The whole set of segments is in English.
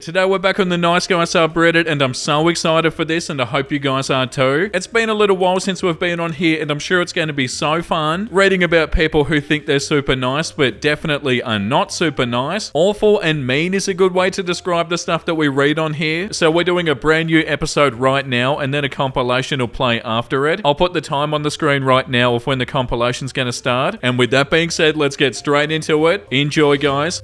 Today we're back on the Nice Guys subreddit and I'm so excited for this and I hope you guys are too. It's been a little while since we've been on here and I'm sure it's going to be so fun reading about people who think they're super nice but definitely are not super nice. Awful and mean is a good way to describe the stuff that we read on here. So we're doing a brand new episode right now and then a compilation will play after it. I'll put the time on the screen right now of when the compilation's going to start. And with that being said, let's get straight into it. Enjoy, guys.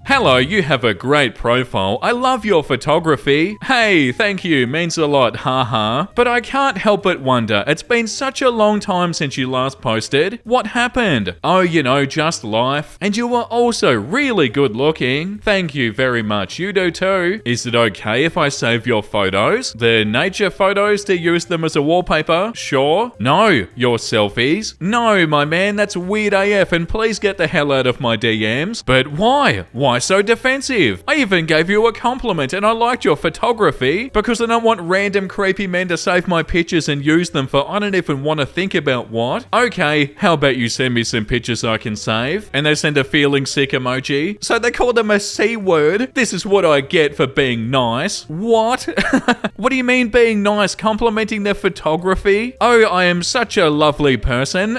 Hello, you have a great profile. I love your photography. Hey, thank you, means a lot, haha. But I can't help but wonder, it's been such a long time since you last posted. What happened? Oh, you know, just life. And you were also really good looking. Thank you very much, you do too. Is it okay if I save your photos? The nature photos to use them as a wallpaper? Sure. No. Your selfies? No, my man, that's weird AF and please get the hell out of my DMs. But why? Why so defensive? I even gave you a compliment and I liked your photography because I don't want random creepy men to save my pictures and use them for I don't even want to think about what. Okay, how about you send me some pictures I can save? And they send a feeling sick emoji. So they call them a C word. This is what I get for being nice. What? What do you mean being nice? Complimenting their photography? Oh, I am such a lovely person.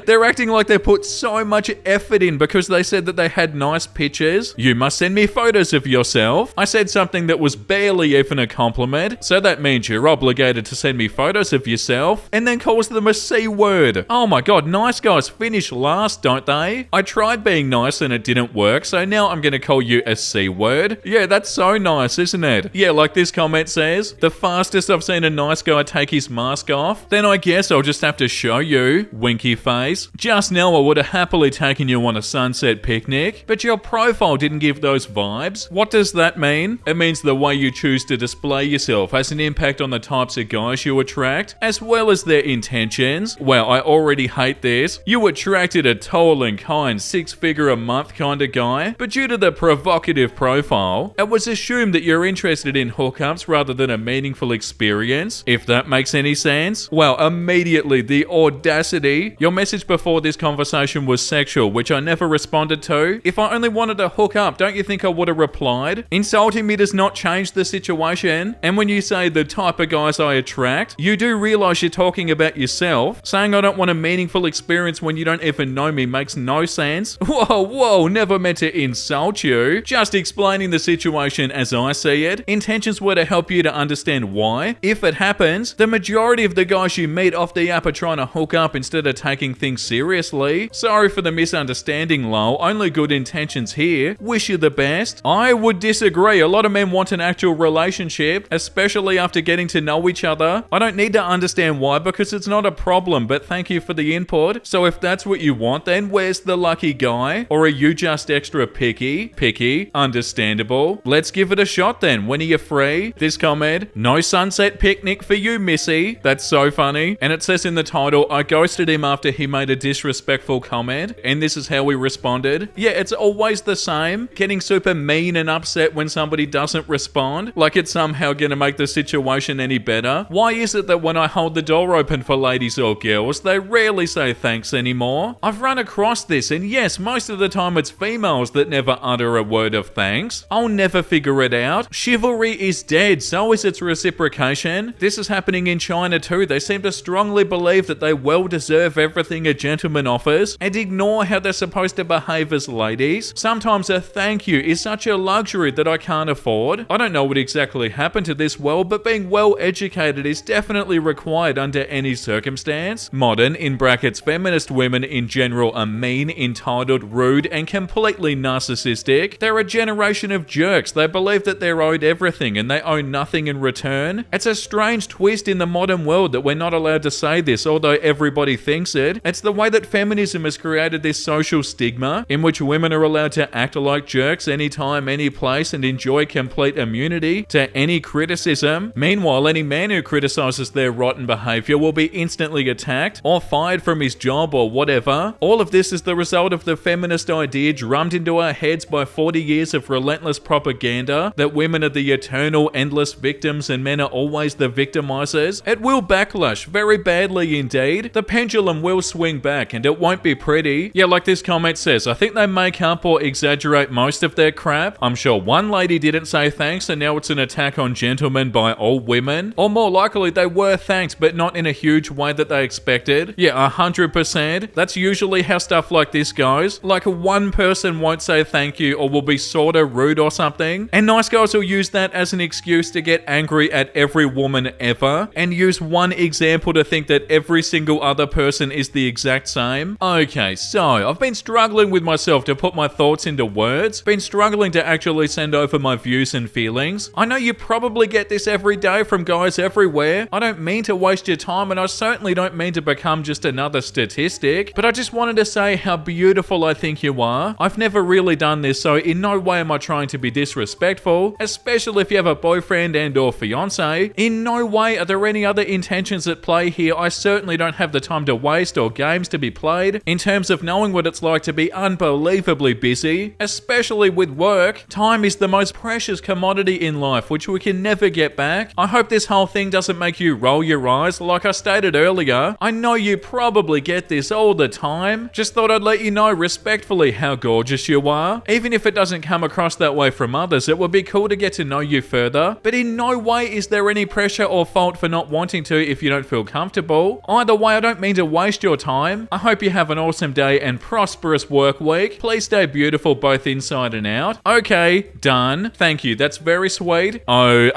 They're acting like they put so much effort in because they said that they had nice pictures. You must send me photos of yourself. I said something that was barely even a compliment, so that means you're obligated to send me photos of yourself, and then calls them a C word. Oh my god, nice guys finish last, don't they? I tried being nice and it didn't work, so now I'm gonna call you a C word. Yeah, that's so nice, isn't it? Yeah, like this comment says, the fastest I've seen a nice guy take his mask off. Then I guess I'll just have to show you. Winky face. Just now I would have happily taken you on a sunset picnic, but your profile didn't give those vibes. What does that mean? It means the way you choose to display yourself has an impact on the types of guys you attract, as well as their intentions. Wow, I already hate this. You attracted a tall and kind 6-figure a month kind of guy, but due to the provocative profile, it was assumed that you're interested in hookups rather than a meaningful experience, if that makes any sense. Wow, immediately the audacity. Your message before this conversation was sexual, which I never responded to. If I only wanted to hook up, don't you think I would have replied? Insulting me does not change the situation. And when you say the type of guys I attract, you do realize you're talking about yourself. Saying I don't want a meaningful experience when you don't even know me makes no sense. Whoa, never meant to insult you. Just explaining the situation as I see it. Intentions were to help you to understand why. If it happens, the majority of the guys you meet off the app are trying to hook up instead of taking things seriously. Sorry for the misunderstanding, lol. Only good intentions here. Wish you the best. I would disagree. A lot of men want an actual relationship, especially after getting to know each other. I don't need to understand why because it's not a problem, but thank you for the input. So if that's what you want, then where's the lucky guy? Or are you just extra picky? Picky. Understandable. Let's give it a shot then. When are you free? This comment, no sunset picnic for you, Missy. That's so funny. And it says in the title, I ghosted him after he made a disrespectful comment. And this is how we responded. Yeah, it's always the same. Getting super mean and upset when somebody doesn't respond, like it's somehow gonna make the situation any better. Why is it that when I hold the door open for ladies or girls, they rarely say thanks anymore? I've run across this, and yes, most of the time it's females that never utter a word of thanks. I'll never figure it out. Chivalry is dead, so is its reciprocation. This is happening in China too. They seem to strongly believe that they well deserve everything a gentleman offers, and ignore how they're supposed to behave as ladies. Sometimes a thank you is such a luxury that I can't afford. I don't know what exactly happened to this world, but being well educated is definitely required under any circumstance. Modern, in brackets, feminist women in general are mean, entitled, rude, and completely narcissistic. They're a generation of jerks. They believe that they're owed everything and they owe nothing in return. It's a strange twist in the modern world that we're not allowed to say this, although everybody thinks it. It's the way that feminism has created this social stigma in which women are allowed to act like jerks anytime, any place, and enjoy complete immunity to any criticism. Meanwhile, any man who criticizes their rotten behavior will be instantly attacked or fired from his job or whatever. All of this is the result of the feminist idea drummed into our heads by 40 years of relentless propaganda that women are the eternal, endless victims and men are always the victimizers. It will backlash very badly indeed. The pendulum will swing back and it won't be pretty. Yeah, like this comment says, I think they make up or exaggerate get most of their crap. I'm sure one lady didn't say thanks and now it's an attack on gentlemen by all women. Or more likely they were thanks but not in a huge way that they expected. Yeah, 100%. That's usually how stuff like this goes. Like one person won't say thank you or will be sorta rude or something. And nice guys will use that as an excuse to get angry at every woman ever and use one example to think that every single other person is the exact same. Okay, so I've been struggling with myself to put my thoughts into words, been struggling to actually send over my views and feelings. I know you probably get this every day from guys everywhere. I don't mean to waste your time and I certainly don't mean to become just another statistic, but I just wanted to say how beautiful I think you are. I've never really done this, so in no way am I trying to be disrespectful, especially if you have a boyfriend and or fiance. In no way are there any other intentions at play here. I certainly don't have the time to waste or games to be played in terms of knowing what it's like to be unbelievably busy, especially with work. Time is the most precious commodity in life, which we can never get back. I hope this whole thing doesn't make you roll your eyes. Like I stated earlier, I know you probably get this all the time. Just thought I'd let you know respectfully how gorgeous you are. Even if it doesn't come across that way from others, it would be cool to get to know you further. But in no way is there any pressure or fault for not wanting to if you don't feel comfortable. Either way, I don't mean to waste your time. I hope you have an awesome day and prosperous work week. Please stay beautiful both inside and out. Okay, done. Thank you. That's very sweet. Oh,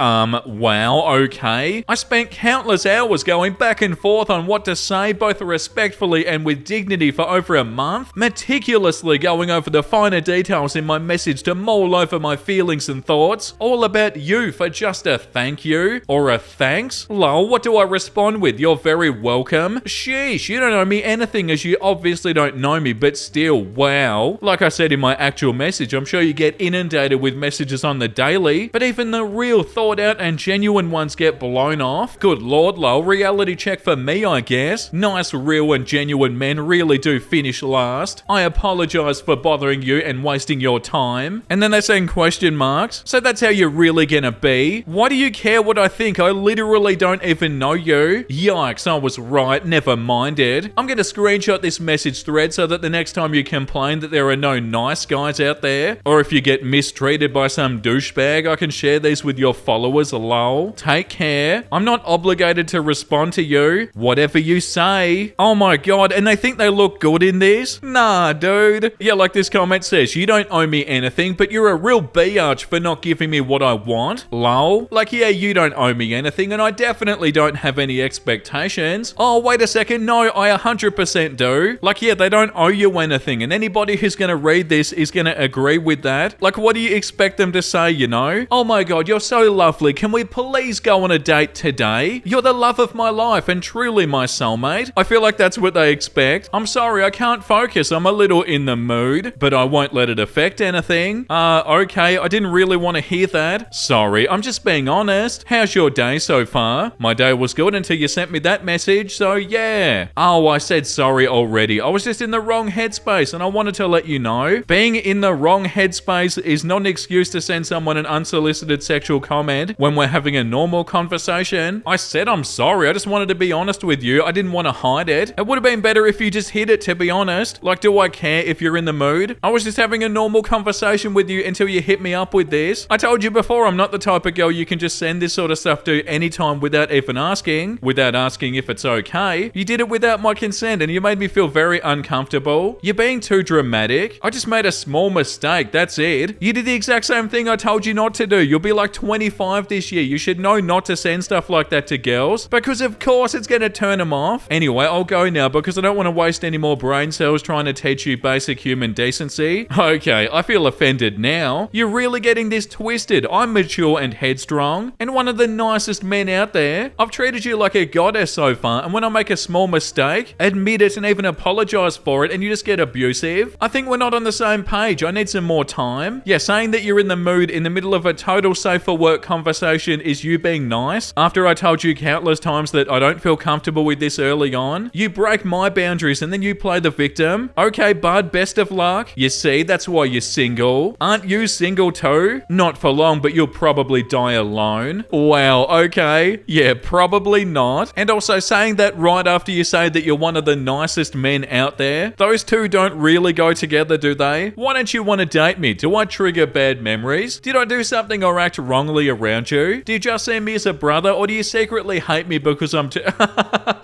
wow, okay. I spent countless hours going back and forth on what to say, both respectfully and with dignity for over a month, meticulously going over the finer details in my message to mull over my feelings and thoughts, all about you for just a thank you or a thanks. Lol, what do I respond with? You're very welcome. Sheesh, you don't owe me anything as you obviously don't know me, but still, wow. Like I said in my actual message, I'm sure you get inundated with messages on the daily, but even the real thought out and genuine ones get blown off. Good lord, lol, reality check for me, I guess. Nice, real and genuine men really do finish last. I apologize for bothering you and wasting your time. And then they send question marks. So that's how you're really gonna be? Why do you care what I think? I literally don't even know you. Yikes, I was right, never minded. I'm gonna screenshot this message thread so that the next time you complain that there are no nice guys out there, or if you get mistreated by some douchebag, I can share these with your followers, lol. Take care. I'm not obligated to respond to you. Whatever you say. Oh my god, and they think they look good in this? Nah, dude. Yeah, like this comment says, you don't owe me anything, but you're a real biatch for not giving me what I want. Lol. Like, yeah, you don't owe me anything, and I definitely don't have any expectations. Oh, wait a second. No, I 100% do. Like, yeah, they don't owe you anything, and anybody who's gonna read this is gonna agree with that. Like, what do you expect them to say, you know? Oh my god, you're so lovely. Can we please go on a date today? You're the love of my life and truly my soulmate. I feel like that's what they expect. I'm sorry, I can't focus. I'm a little in the mood, but I won't let it affect anything. Okay, I didn't really want to hear that. Sorry, I'm just being honest. How's your day so far? My day was good until you sent me that message, so yeah. Oh, I said sorry already. I was just in the wrong headspace and I wanted to let you know. Being in the wrong headspace is not an excuse to send someone an unsolicited sexual comment when we're having a normal conversation. I said I'm sorry, I just wanted to be honest with you. I didn't want to hide it. It would have been better if you just hid it, to be honest. Like, do I care if you're in the mood? I was just having a normal conversation with you until you hit me up with this. I told you before, I'm not the type of girl you can just send this sort of stuff to anytime without even asking. Without asking if it's okay. You did it without my consent and you made me feel very uncomfortable. You're being too dramatic. I just made a small mistake, that's it. You did the exact same thing I told you not to do. You'll be like 25 this year. You should know not to send stuff like that to girls because of course it's gonna turn them off. Anyway, I'll go now because I don't want to waste any more brain cells trying to teach you basic human decency. Okay, I feel offended now. You're really getting this twisted. I'm mature and headstrong and one of the nicest men out there. I've treated you like a goddess so far, and when I make a small mistake, admit it and even apologize for it, and you just get abusive. I think we're not on the same page. I need some more time. Yeah, saying that you're in the mood in the middle of a total safe for work conversation is you being nice after I told you countless times that I don't feel comfortable with this early on. You break my boundaries and then you play the victim. Okay, bud, best of luck. You see, that's why you're single. Aren't you single too? Not for long, but you'll probably die alone. Wow, okay. Yeah, probably not. And also saying that right after you say that you're one of the nicest men out there. Those two don't really go together, do they? Why don't you you want to date me? Do I trigger bad memories? Did I do something or act wrongly around you? Do you just see me as a brother, or do you secretly hate me because I'm too...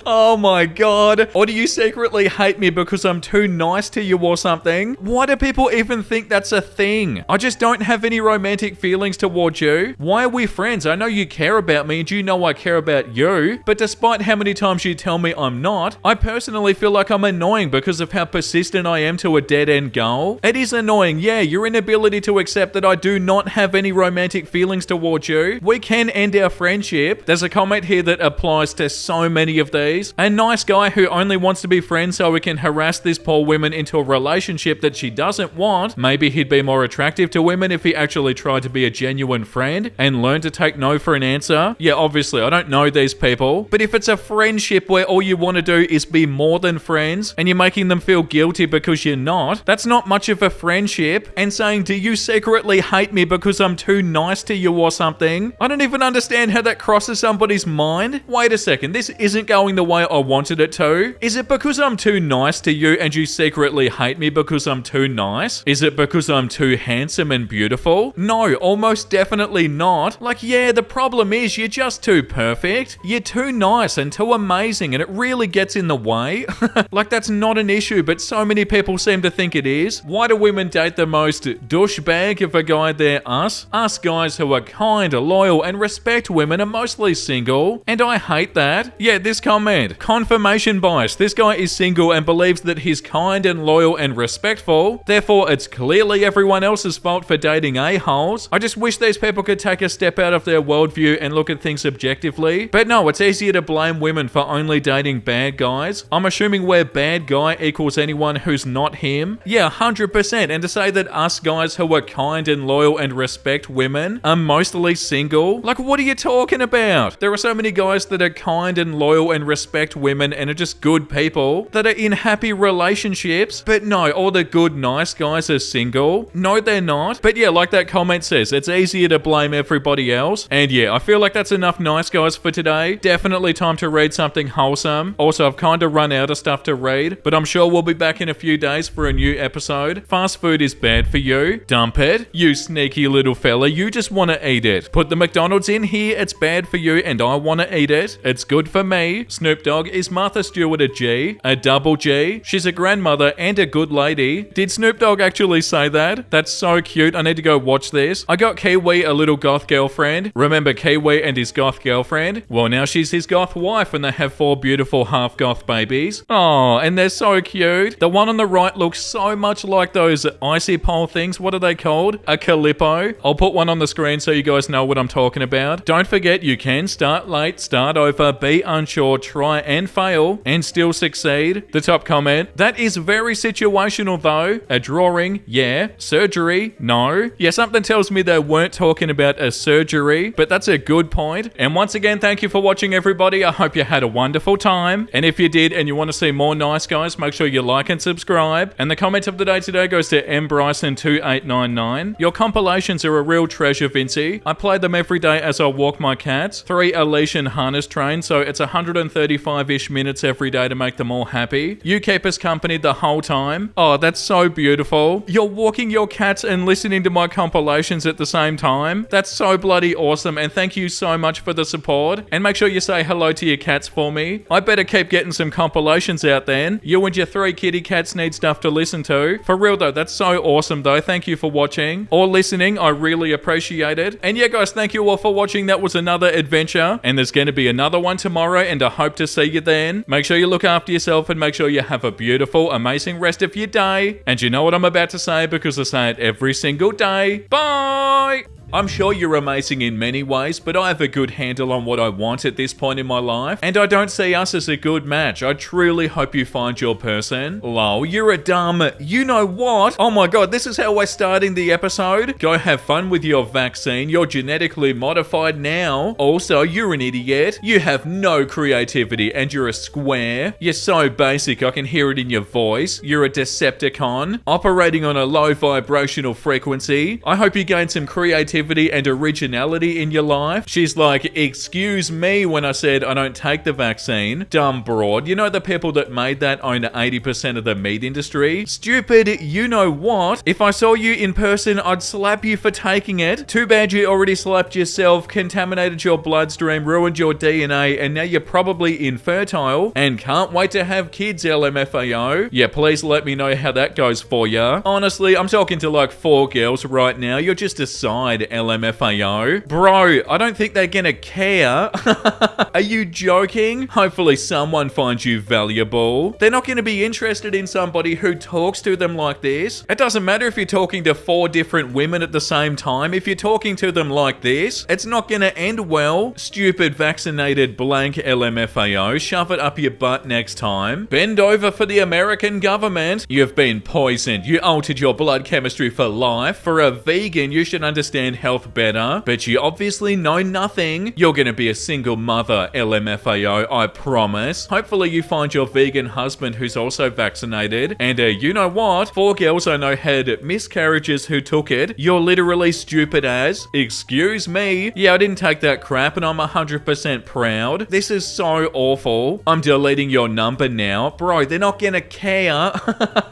Oh my god. Or do you secretly hate me because I'm too nice to you or something? Why do people even think that's a thing? I just don't have any romantic feelings towards you. Why are we friends? I know you care about me and you know I care about you, but despite how many times you tell me I'm not, I personally feel like I'm annoying because of how persistent I am to a dead-end goal. It is annoying, yeah, your inability to accept that I do not have any romantic feelings towards you. We can end our friendship. There's a comment here that applies to so many of these. A nice guy who only wants to be friends so we can harass this poor woman into a relationship that she doesn't want. Maybe he'd be more attractive to women if he actually tried to be a genuine friend and learn to take no for an answer. Yeah, obviously, I don't know these people, but if it's a friendship where all you want to do is be more than friends and you're making them feel guilty because you're not, that's not much of a friendship. And saying, do you secretly hate me because I'm too nice to you or something? I don't even understand how that crosses somebody's mind. Wait a second, this isn't going the way I wanted it to. Is it because I'm too nice to you and you secretly hate me because I'm too nice? Is it because I'm too handsome and beautiful? No, almost definitely not. Like, yeah, the problem is you're just too perfect. You're too nice and too amazing, and it really gets in the way. Like, that's not an issue, but so many people seem to think it is. Why do women date the most douchebag of a guy? They're us. Us guys who are kind, loyal, and respect women are mostly single, and I hate that. Yeah, this comment. Confirmation bias. This guy is single and believes that he's kind and loyal and respectful. Therefore, it's clearly everyone else's fault for dating a-holes. I just wish these people could take a step out of their worldview and look at things objectively. But no, it's easier to blame women for only dating bad guys. I'm assuming where bad guy equals anyone who's not him. Yeah, 100%. And to say that us guys who are kind and loyal and respect women are mostly single? Like, what are you talking about? There are so many guys that are kind and loyal and respect women and are just good people that are in happy relationships. But no, all the good, nice guys are single. No, they're not. But yeah, like that comment says, it's easier to blame everybody else. And yeah, I feel like that's enough nice guys for today. Definitely time to read something wholesome. Also, I've kind of run out of stuff to read, but I'm sure we'll be back in a few days for a new episode. Fast food is bad for you. Dump it. You sneaky little fella, you just want to eat it. Put the McDonald's in here, it's bad for you and I want to eat it. It's good for me. Snoop Dogg, is Martha Stewart a G? A double G? She's a grandmother and a good lady. Did Snoop Dogg actually say that? That's so cute. I need to go watch this. I got Kiwi a little goth girlfriend. Remember Kiwi and his goth girlfriend? Well, now she's his goth wife and they have 4 beautiful half goth babies. Oh, and they're so cute. The one on the right looks so much like those icy pole things. What are they called? A calippo. I'll put one on the screen so you guys know what I'm talking about. Don't forget, you can start late, start over, be unsure, try and fail, and still succeed. The top comment, that is very situational though. A drawing, yeah. Surgery, no. Yeah, something tells me they weren't talking about a surgery, but that's a good point. And once again, thank you for watching, everybody. I hope you had a wonderful time. And if you did and you want to see more nice guys, make sure you like and subscribe. And the comment of the day today goes to mbryson2899. Your compilations are a real treasure, Vincey. I play them every day as I walk my cats. 3 Elation harness train, so it's 135-ish minutes every day to make them all happy. You keep us company the whole time. Oh, that's so beautiful. You're walking your cats and listening to my compilations at the same time. That's so bloody awesome, and thank you so much for the support. And make sure you say hello to your cats for me. I better keep getting some compilations out then. You and your 3 kitty cats need stuff to listen to. For real though, that's so awesome though. Thank you for watching or listening. I really appreciate it. And yeah guys, thank you all for watching. That was another adventure, and there's going to be another one tomorrow, and I hope to see you then. Make sure you look after yourself and make sure you have a beautiful, amazing rest of your day. And you know what I'm about to say because I say it every single day. Bye! I'm sure you're amazing in many ways, but I have a good handle on what I want at this point in my life, and I don't see us as a good match. I truly hope you find your person. Lol, you're a dumb... You know what? Oh my god, this is how we're starting the episode? Go have fun with your vaccine. You're genetically modified now. Also, you're an idiot. You have no creativity, and you're a square. You're so basic, I can hear it in your voice. You're a Decepticon, operating on a low vibrational frequency. I hope you gain some creativity creativity and originality in your life? She's like, excuse me when I said I don't take the vaccine. Dumb broad. You know the people that made that own 80% of the meat industry? Stupid, you know what? If I saw you in person, I'd slap you for taking it. Too bad you already slapped yourself, contaminated your bloodstream, ruined your DNA, and now you're probably infertile and can't wait to have kids, LMFAO. Yeah, please let me know how that goes for ya. Honestly, I'm talking to like 4 girls right now. You're just a side, LMFAO. Bro, I don't think they're gonna care. Are you joking? Hopefully someone finds you valuable. They're not gonna be interested in somebody who talks to them like this. It doesn't matter if you're talking to 4 different women at the same time. If you're talking to them like this, it's not gonna end well. Stupid vaccinated blank LMFAO. Shove it up your butt next time. Bend over for the American government. You've been poisoned. You altered your blood chemistry for life. For a vegan, you should understand health better, but you obviously know nothing. You're gonna be a single mother, LMFAO, I promise. Hopefully you find your vegan husband who's also vaccinated. And you know what? 4 girls I know had miscarriages who took it. You're literally stupid as. Excuse me. Yeah, I didn't take that crap and I'm 100% proud. This is so awful. I'm deleting your number now. Bro, they're not gonna care.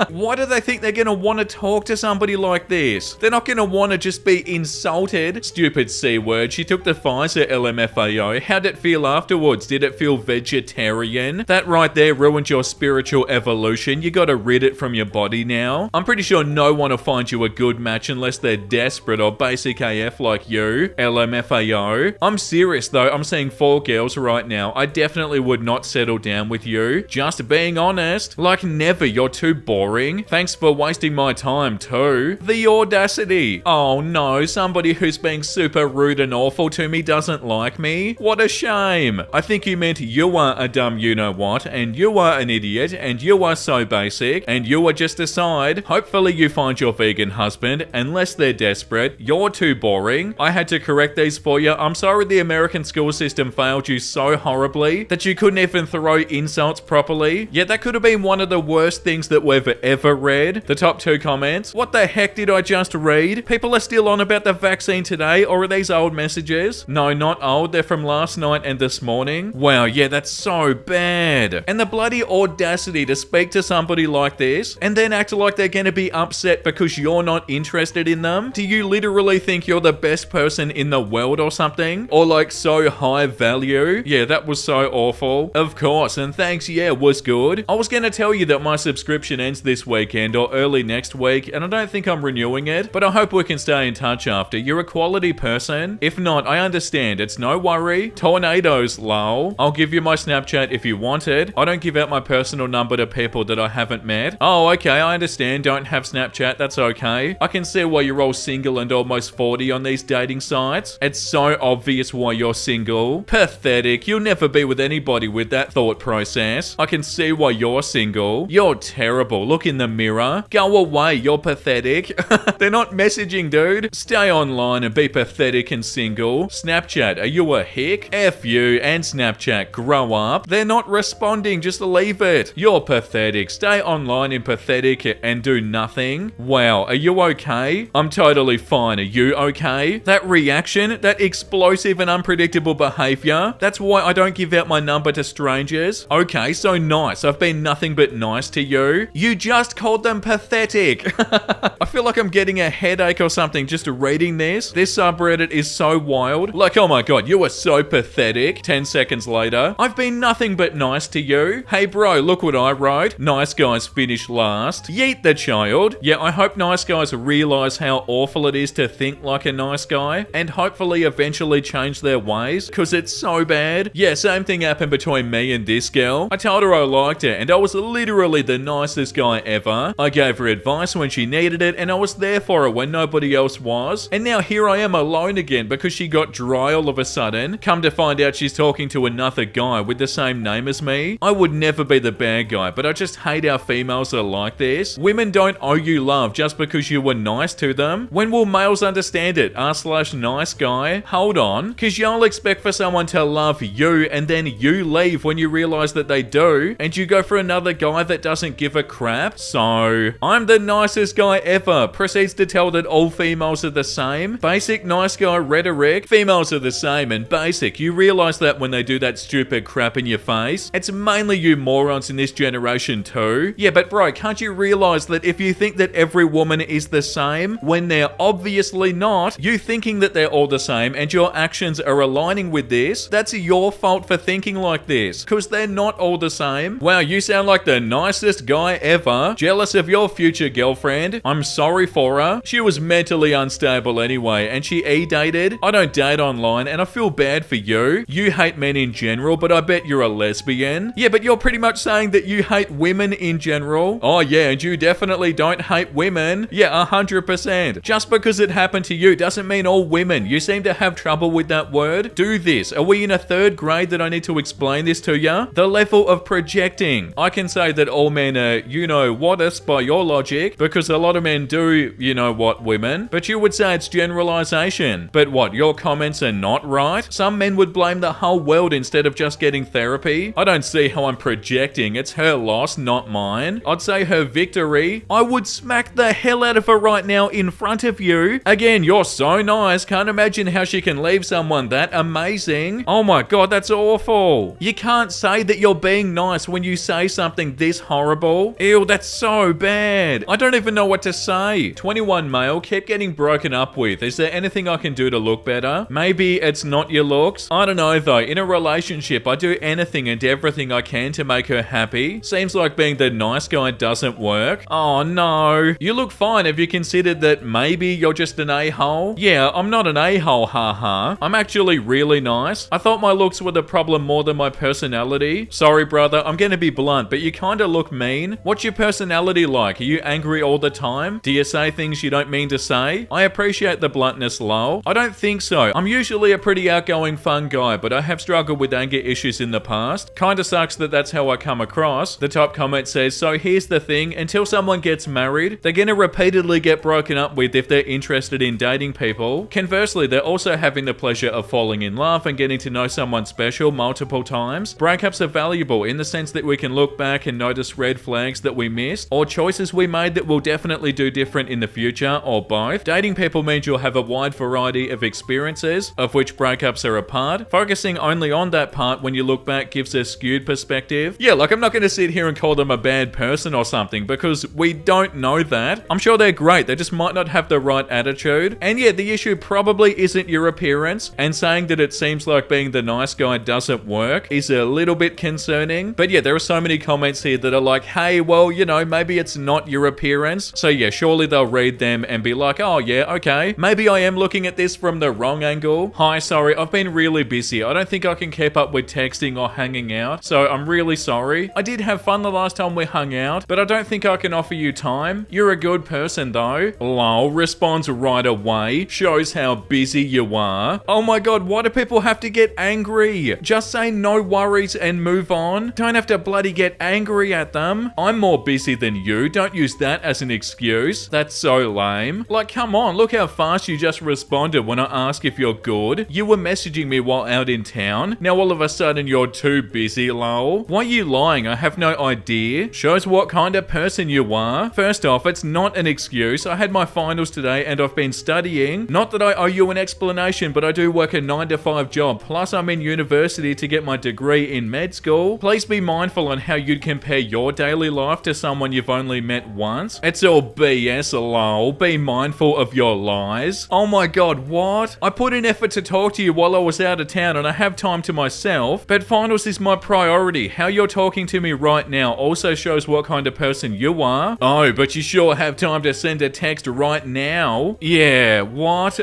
Why do they think they're gonna want to talk to somebody like this? They're not gonna want to just be insulted. Stupid C word. She took the Pfizer, LMFAO. How'd it feel afterwards? Did it feel vegetarian? That right there ruined your spiritual evolution. You gotta rid it from your body now. I'm pretty sure no one will find you a good match unless they're desperate or basic AF like you, LMFAO. I'm serious though. I'm seeing 4 girls right now. I definitely would not settle down with you. Just being honest. Like never. You're too boring. Thanks for wasting my time too. The audacity. Oh no, somebody who's being super rude and awful to me doesn't like me. What a shame. I think you meant you are a dumb you-know-what, and you are an idiot, and you are so basic, and you are just a side. Hopefully you find your vegan husband, unless they're desperate. You're too boring. I had to correct these for you. I'm sorry the American school system failed you so horribly that you couldn't even throw insults properly. Yeah, that could have been one of the worst things that we've ever read. The top 2 comments. What the heck did I just read? People are still on about the vaccine today, or are these old messages? No, not old. They're from last night and this morning. Wow, yeah, that's so bad. And the bloody audacity to speak to somebody like this and then act like they're gonna be upset because you're not interested in them. Do you literally think you're the best person in the world or something? Or like so high value? Yeah, that was so awful. Of course, and thanks, yeah, was good. I was gonna tell you that my subscription ends this weekend or early next week, and I don't think I'm renewing it, but I hope we can stay in touch after. You're a quality person. If not, I understand. It's no worry. Tornadoes, lol. I'll give you my Snapchat if you want it. I don't give out my personal number to people that I haven't met. Oh, okay, I understand. Don't have Snapchat. That's okay. I can see why you're all single and almost 40 on these dating sites. It's so obvious why you're single. Pathetic. You'll never be with anybody with that thought process. I can see why you're single. You're terrible. Look in the mirror. Go away. You're pathetic. They're not messaging, dude. Stay online and be pathetic and single. Snapchat, are you a hick? F you and Snapchat. Grow up. They're not responding. Just leave it. You're pathetic. Stay online and pathetic and do nothing. Wow. Are you okay? I'm totally fine. Are you okay? That reaction, that explosive and unpredictable behavior, that's why I don't give out my number to strangers. Okay, so nice. I've been nothing but nice to you. You just called them pathetic. I feel like I'm getting a headache or something just reading this. This subreddit is so wild. Like, oh my god, you are so pathetic. 10 seconds later, I've been nothing but nice to you. Hey bro, look what I wrote. Nice guys finish last. Yeet the child. Yeah, I hope nice guys realize how awful it is to think like a nice guy and hopefully eventually change their ways because it's so bad. Yeah, same thing happened between me and this girl. I told her I liked her and I was literally the nicest guy ever. I gave her advice when she needed it and I was there for her when nobody else was. And now here I am alone again because she got dry all of a sudden. Come to find out she's talking to another guy with the same name as me. I would never be the bad guy, but I just hate how females are like this. Women don't owe you love just because you were nice to them. When will males understand it? R/nice guy. Hold on. Cause y'all expect for someone to love you and then you leave when you realize that they do and you go for another guy that doesn't give a crap. So, I'm the nicest guy ever. Proceeds to tell that all females are the same. same. Basic nice guy rhetoric. Females are the same and basic. You realize that when they do that stupid crap in your face. It's mainly you morons in this generation too. Yeah, but bro, can't you realize that if you think that every woman is the same, when they're obviously not, you thinking that they're all the same and your actions are aligning with this, that's your fault for thinking like this, because they're not all the same. Wow, you sound like the nicest guy ever. Jealous of your future girlfriend. I'm sorry for her. She was mentally unstable anyway, and she e-dated. I don't date online, and I feel bad for you. You hate men in general, but I bet you're a lesbian. Yeah, but you're pretty much saying that you hate women in general. Oh yeah, and you definitely don't hate women. Yeah, 100%. Just because it happened to you doesn't mean all women. You seem to have trouble with that word. Do this. Are we in a third grade that I need to explain this to you? The level of projecting. I can say that all men are, you know whatest by your logic, because a lot of men do, you know what, women. But you would say it's generalization. But what, your comments are not right? Some men would blame the whole world instead of just getting therapy. I don't see how I'm projecting. It's her loss, not mine. I'd say her victory. I would smack the hell out of her right now in front of you. Again, you're so nice. Can't imagine how she can leave someone that amazing. Oh my god, that's awful. You can't say that you're being nice when you say something this horrible. Ew, that's so bad. I don't even know what to say. 21 male, kept getting broken up with. Is there anything I can do to look better? Maybe it's not your looks. I don't know though. In a relationship, I do anything and everything I can to make her happy. Seems like being the nice guy doesn't work. Oh no. You look fine. Have you considered that maybe you're just an a-hole? Yeah, I'm not an a-hole, haha. I'm actually really nice. I thought my looks were the problem more than my personality. Sorry, brother, I'm gonna be blunt, but you kinda look mean. What's your personality like? Are you angry all the time? Do you say things you don't mean to say? I appreciate the bluntness, lol. I don't think so. I'm usually a pretty outgoing, fun guy, but I have struggled with anger issues in the past. Kinda sucks that that's how I come across. The top comment says, so here's the thing, until someone gets married, they're gonna repeatedly get broken up with if they're interested in dating people. Conversely, they're also having the pleasure of falling in love and getting to know someone special multiple times. Breakups are valuable in the sense that we can look back and notice red flags that we missed, or choices we made that we'll definitely do different in the future, or both. Dating people means you'll have a wide variety of experiences, of which breakups are a part. Focusing only on that part when you look back gives a skewed perspective. Yeah, like I'm not gonna sit here and call them a bad person or something, because we don't know that. I'm sure they're great, they just might not have the right attitude. And yeah, the issue probably isn't your appearance, and saying that it seems like being the nice guy doesn't work is a little bit concerning. But yeah, there are so many comments here that are like, hey, well, you know, maybe it's not your appearance. So yeah, surely they'll read them and be like, oh yeah, okay, maybe I am looking at this from the wrong angle. Hi, sorry, I've been really busy. I don't think I can keep up with texting or hanging out, so I'm really sorry. I did have fun the last time we hung out, but I don't think I can offer you time. You're a good person though. Lol, responds right away. Shows how busy you are. Oh my god, why do people have to get angry? Just say no worries and move on. Don't have to bloody get angry at them. I'm more busy than you. Don't use that as an excuse. That's so lame. Like, come on, look how fast you just responded when I asked if you're good. You were messaging me while out in town. Now all of a sudden you're too busy, lol. Why are you lying? I have no idea. Shows what kind of person you are. First off, it's not an excuse. I had my finals today and I've been studying. Not that I owe you an explanation, but I do work a 9-to-5 job. Plus I'm in university to get my degree in med school. Please be mindful on how you'd compare your daily life to someone you've only met once. It's all BS, lol. Be mindful of your lies. Oh my god, what? I put in effort to talk to you while I was out of town and I have time to myself, but finals is my priority. How you're talking to me right now also shows what kind of person you are. Oh, but you sure have time to send a text right now. Yeah, what?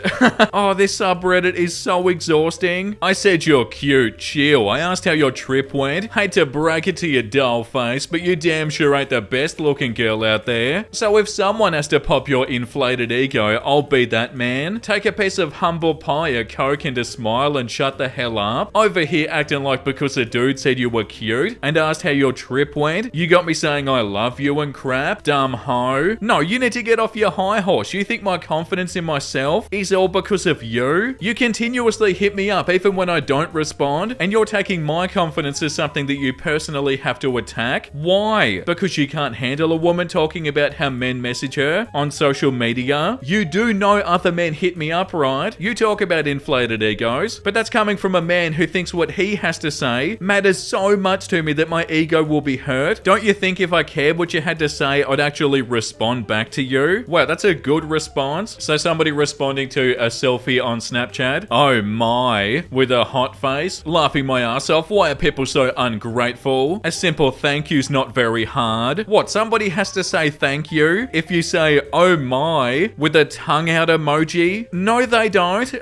Oh, this subreddit is so exhausting. I said you're cute, chill. I asked how your trip went. Hate to break it to your dull face, but you damn sure ain't the best looking girl out there. So if someone has to pop your inflated ego, I'll be that man. Take a piece of humble pie, a coke and a smile and shut the hell up. Over here acting like because a dude said you were cute and asked how your trip went, you got me saying I love you and crap. Dumb hoe. No, you need to get off your high horse. You think my confidence in myself is all because of you? You continuously hit me up even when I don't respond, and you're taking my confidence as something that you personally have to attack. Why? Because you can't handle a woman talking about how men message her on social media? You do know other men hit me up, right? You talk about inflated egos, but that's coming from a man who thinks what he has to say matters so much to me that my ego will be hurt. Don't you think if I cared what you had to say, I'd actually respond back to you? Wow, that's a good response. So somebody responding to a selfie on Snapchat. Oh my, with a hot face, laughing my ass off. Why are people so ungrateful? A simple thank you's not very hard. What, somebody has to say thank you if you say oh my with a tongue out emoji? No, they don't.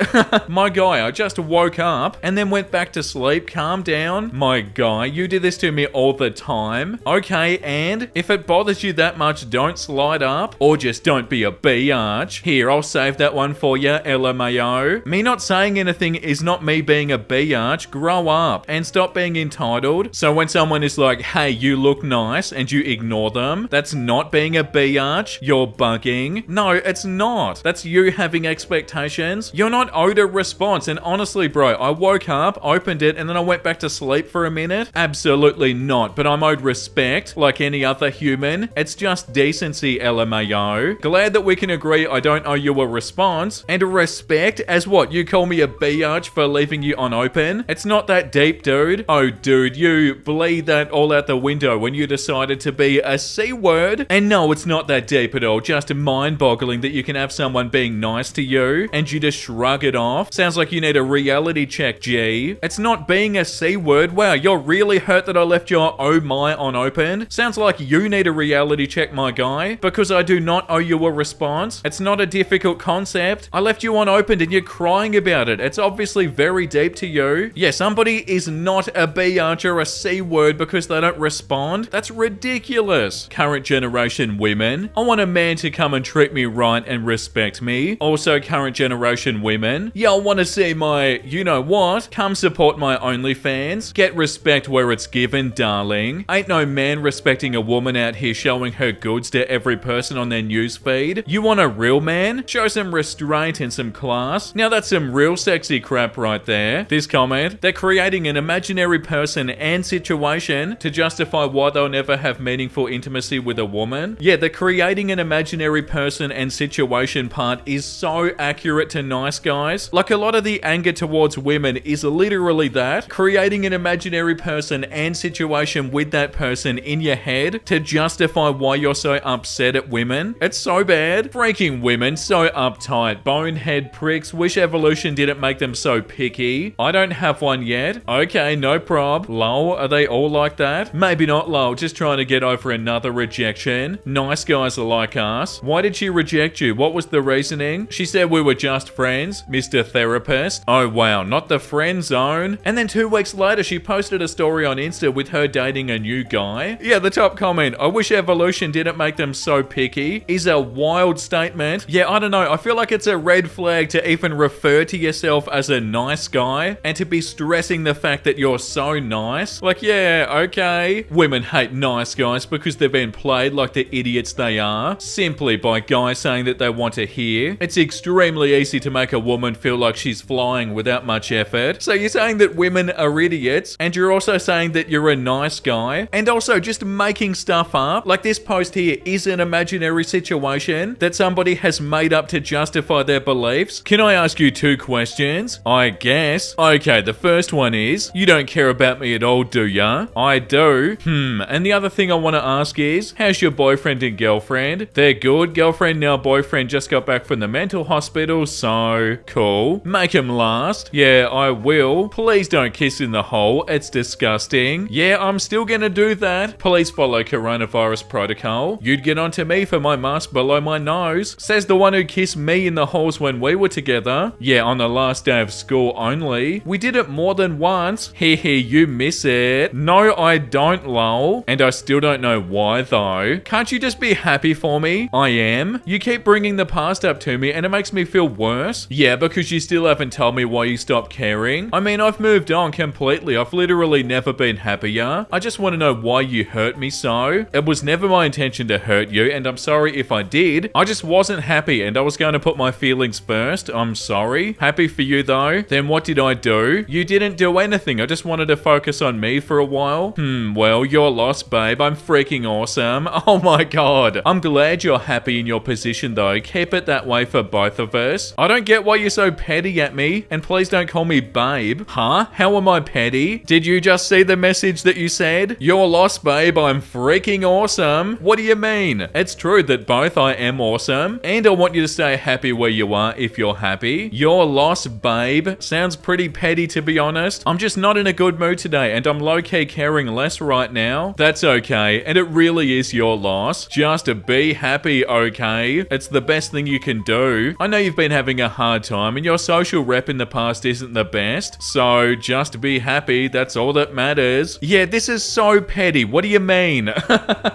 My guy, I just woke up and then went back to sleep. Calm down. My guy, you do this to me all the time. Okay, and if it bothers you that much, don't slide up or just don't be a biatch. Here, I'll save that one for you, LMAO. Me not saying anything is not me being a biatch. Grow up and stop being entitled. So when someone is like, hey, you look nice, and you ignore them, that's not being a biatch. You're bugging. No, it's not. That's you having expectations. You're not owed a response. And honestly, bro, I woke up, opened it, and then I went back to sleep for a minute. Absolutely not. But I'm owed respect like any other human. It's just decency, LMAO. Glad that we can agree I don't owe you a response. And respect as what? You call me a biatch for leaving you unopen? It's not that deep, dude. Oh, dude, you bleed that all out the window when you decided to be a C word. And no, it's not that deep at all. Just mind-boggling that you can have someone being nice to you and you just shrug it off. Sounds like you need a reality check, G. It's not being a C word. Wow, you're really hurt that I left your oh my unopened. Sounds like you need a reality check, my guy, because I do not owe you a response. It's not a difficult concept. I left you unopened and you're crying about it. It's obviously very deep to you. Yeah, somebody is not a biatch or a C word because they don't respond. That's ridiculous. Current generation women. I want a man to come and treat me right and respect me. Also, current generation women. Yeah, I want to see my, you know what? Come support my OnlyFans. Get respect where it's given, darling. Ain't no man respecting a woman out here showing her goods to every person on their newsfeed. You want a real man? Show some restraint and some class. Now that's some real sexy crap right there. This comment, they're creating an imaginary person and situation to justify why they'll never have meaningful intimacy with a woman. Yeah, the creating an imaginary person and situation part is so accurate to Nice Guys. Like a lot of the anger towards women is literally that. Creating an imaginary person and situation with that person in your head to justify why you're so upset at women. It's so bad. Freaking women, so uptight. Bonehead pricks. Wish evolution didn't make them so picky. I don't have one yet. Okay, no prob. Lol, are they all like that? Maybe not lol, just trying to get over another rejection. Nice guys are like us. Why did she reject you? What was the reasoning? She said we were just friends, Mr. Therapist. Oh wow, not the friend zone. And then 2 weeks later, she posted a story on Insta with her dating a new guy. Yeah, the top comment, I wish evolution didn't make them so picky, is a wild statement. Yeah, I don't know, I feel like it's a red flag to even refer to yourself as a nice guy and to be stressing the fact that you're so nice. Like, yeah, okay. Women hate nice guys because they've been played like the idiots they are, simply by guys saying that they want to hear. It's extremely easy to make a woman feel like she's flying without much effort. So you're saying that women are idiots, and you're also saying that you're a nice guy, and also just making stuff up. Like this post here is an imaginary situation that somebody has made up to justify their beliefs. Can I ask you 2 questions? I guess. Okay, the first one is, you don't care about me at all, do ya? I do. And the other thing I want to ask is, how's your boyfriend and girlfriend? They're good. Girlfriend, now boyfriend, just got back from the mental hospital, so cool. Make him last. Yeah, I will. Please don't kiss in the hole. It's disgusting. Yeah, I'm still gonna do that. Please follow coronavirus protocol. You'd get onto me for my mask below my nose. Says the one who kissed me in the halls when we were together. Yeah, on the last day of school only. We did it more than once. Hee, you miss it. No, I don't, lol. And I still don't know why though. Can't you just be happy for me? I am. You keep bringing the past up to me and it makes me feel worse. Yeah, because you still haven't told me why you stopped caring. I mean, I've moved on completely. I've literally never been happier. I just want to know why you hurt me so. It was never my intention to hurt you, and I'm sorry if I did. I just wasn't happy and I was going to put my feelings first. I'm sorry. Happy for you though. Then what did I do? You didn't do anything. I just wanted to focus on me for a while. Well, you're lost, babe. I'm freaking awesome. Oh my god. I'm glad you're happy in your position though. Keep it that way for both of us. I don't get why you're so petty at me, and please don't call me babe. Huh? How am I petty? Did you just see the message that you said? You're lost, babe. I'm freaking awesome. What do you mean? It's true that both I am awesome, and I want you to stay happy where you are if you're happy. You're lost, babe. Sounds pretty petty, to be honest. I'm just not in a good mood today, and I'm low-key caring less right now. That's okay, and it really is your loss. Just be happy, okay? It's the best thing you can do. I know you've been having a hard time, and your social rep in the past isn't the best, so just be happy. That's all that matters. Yeah, this is so petty. What do you mean?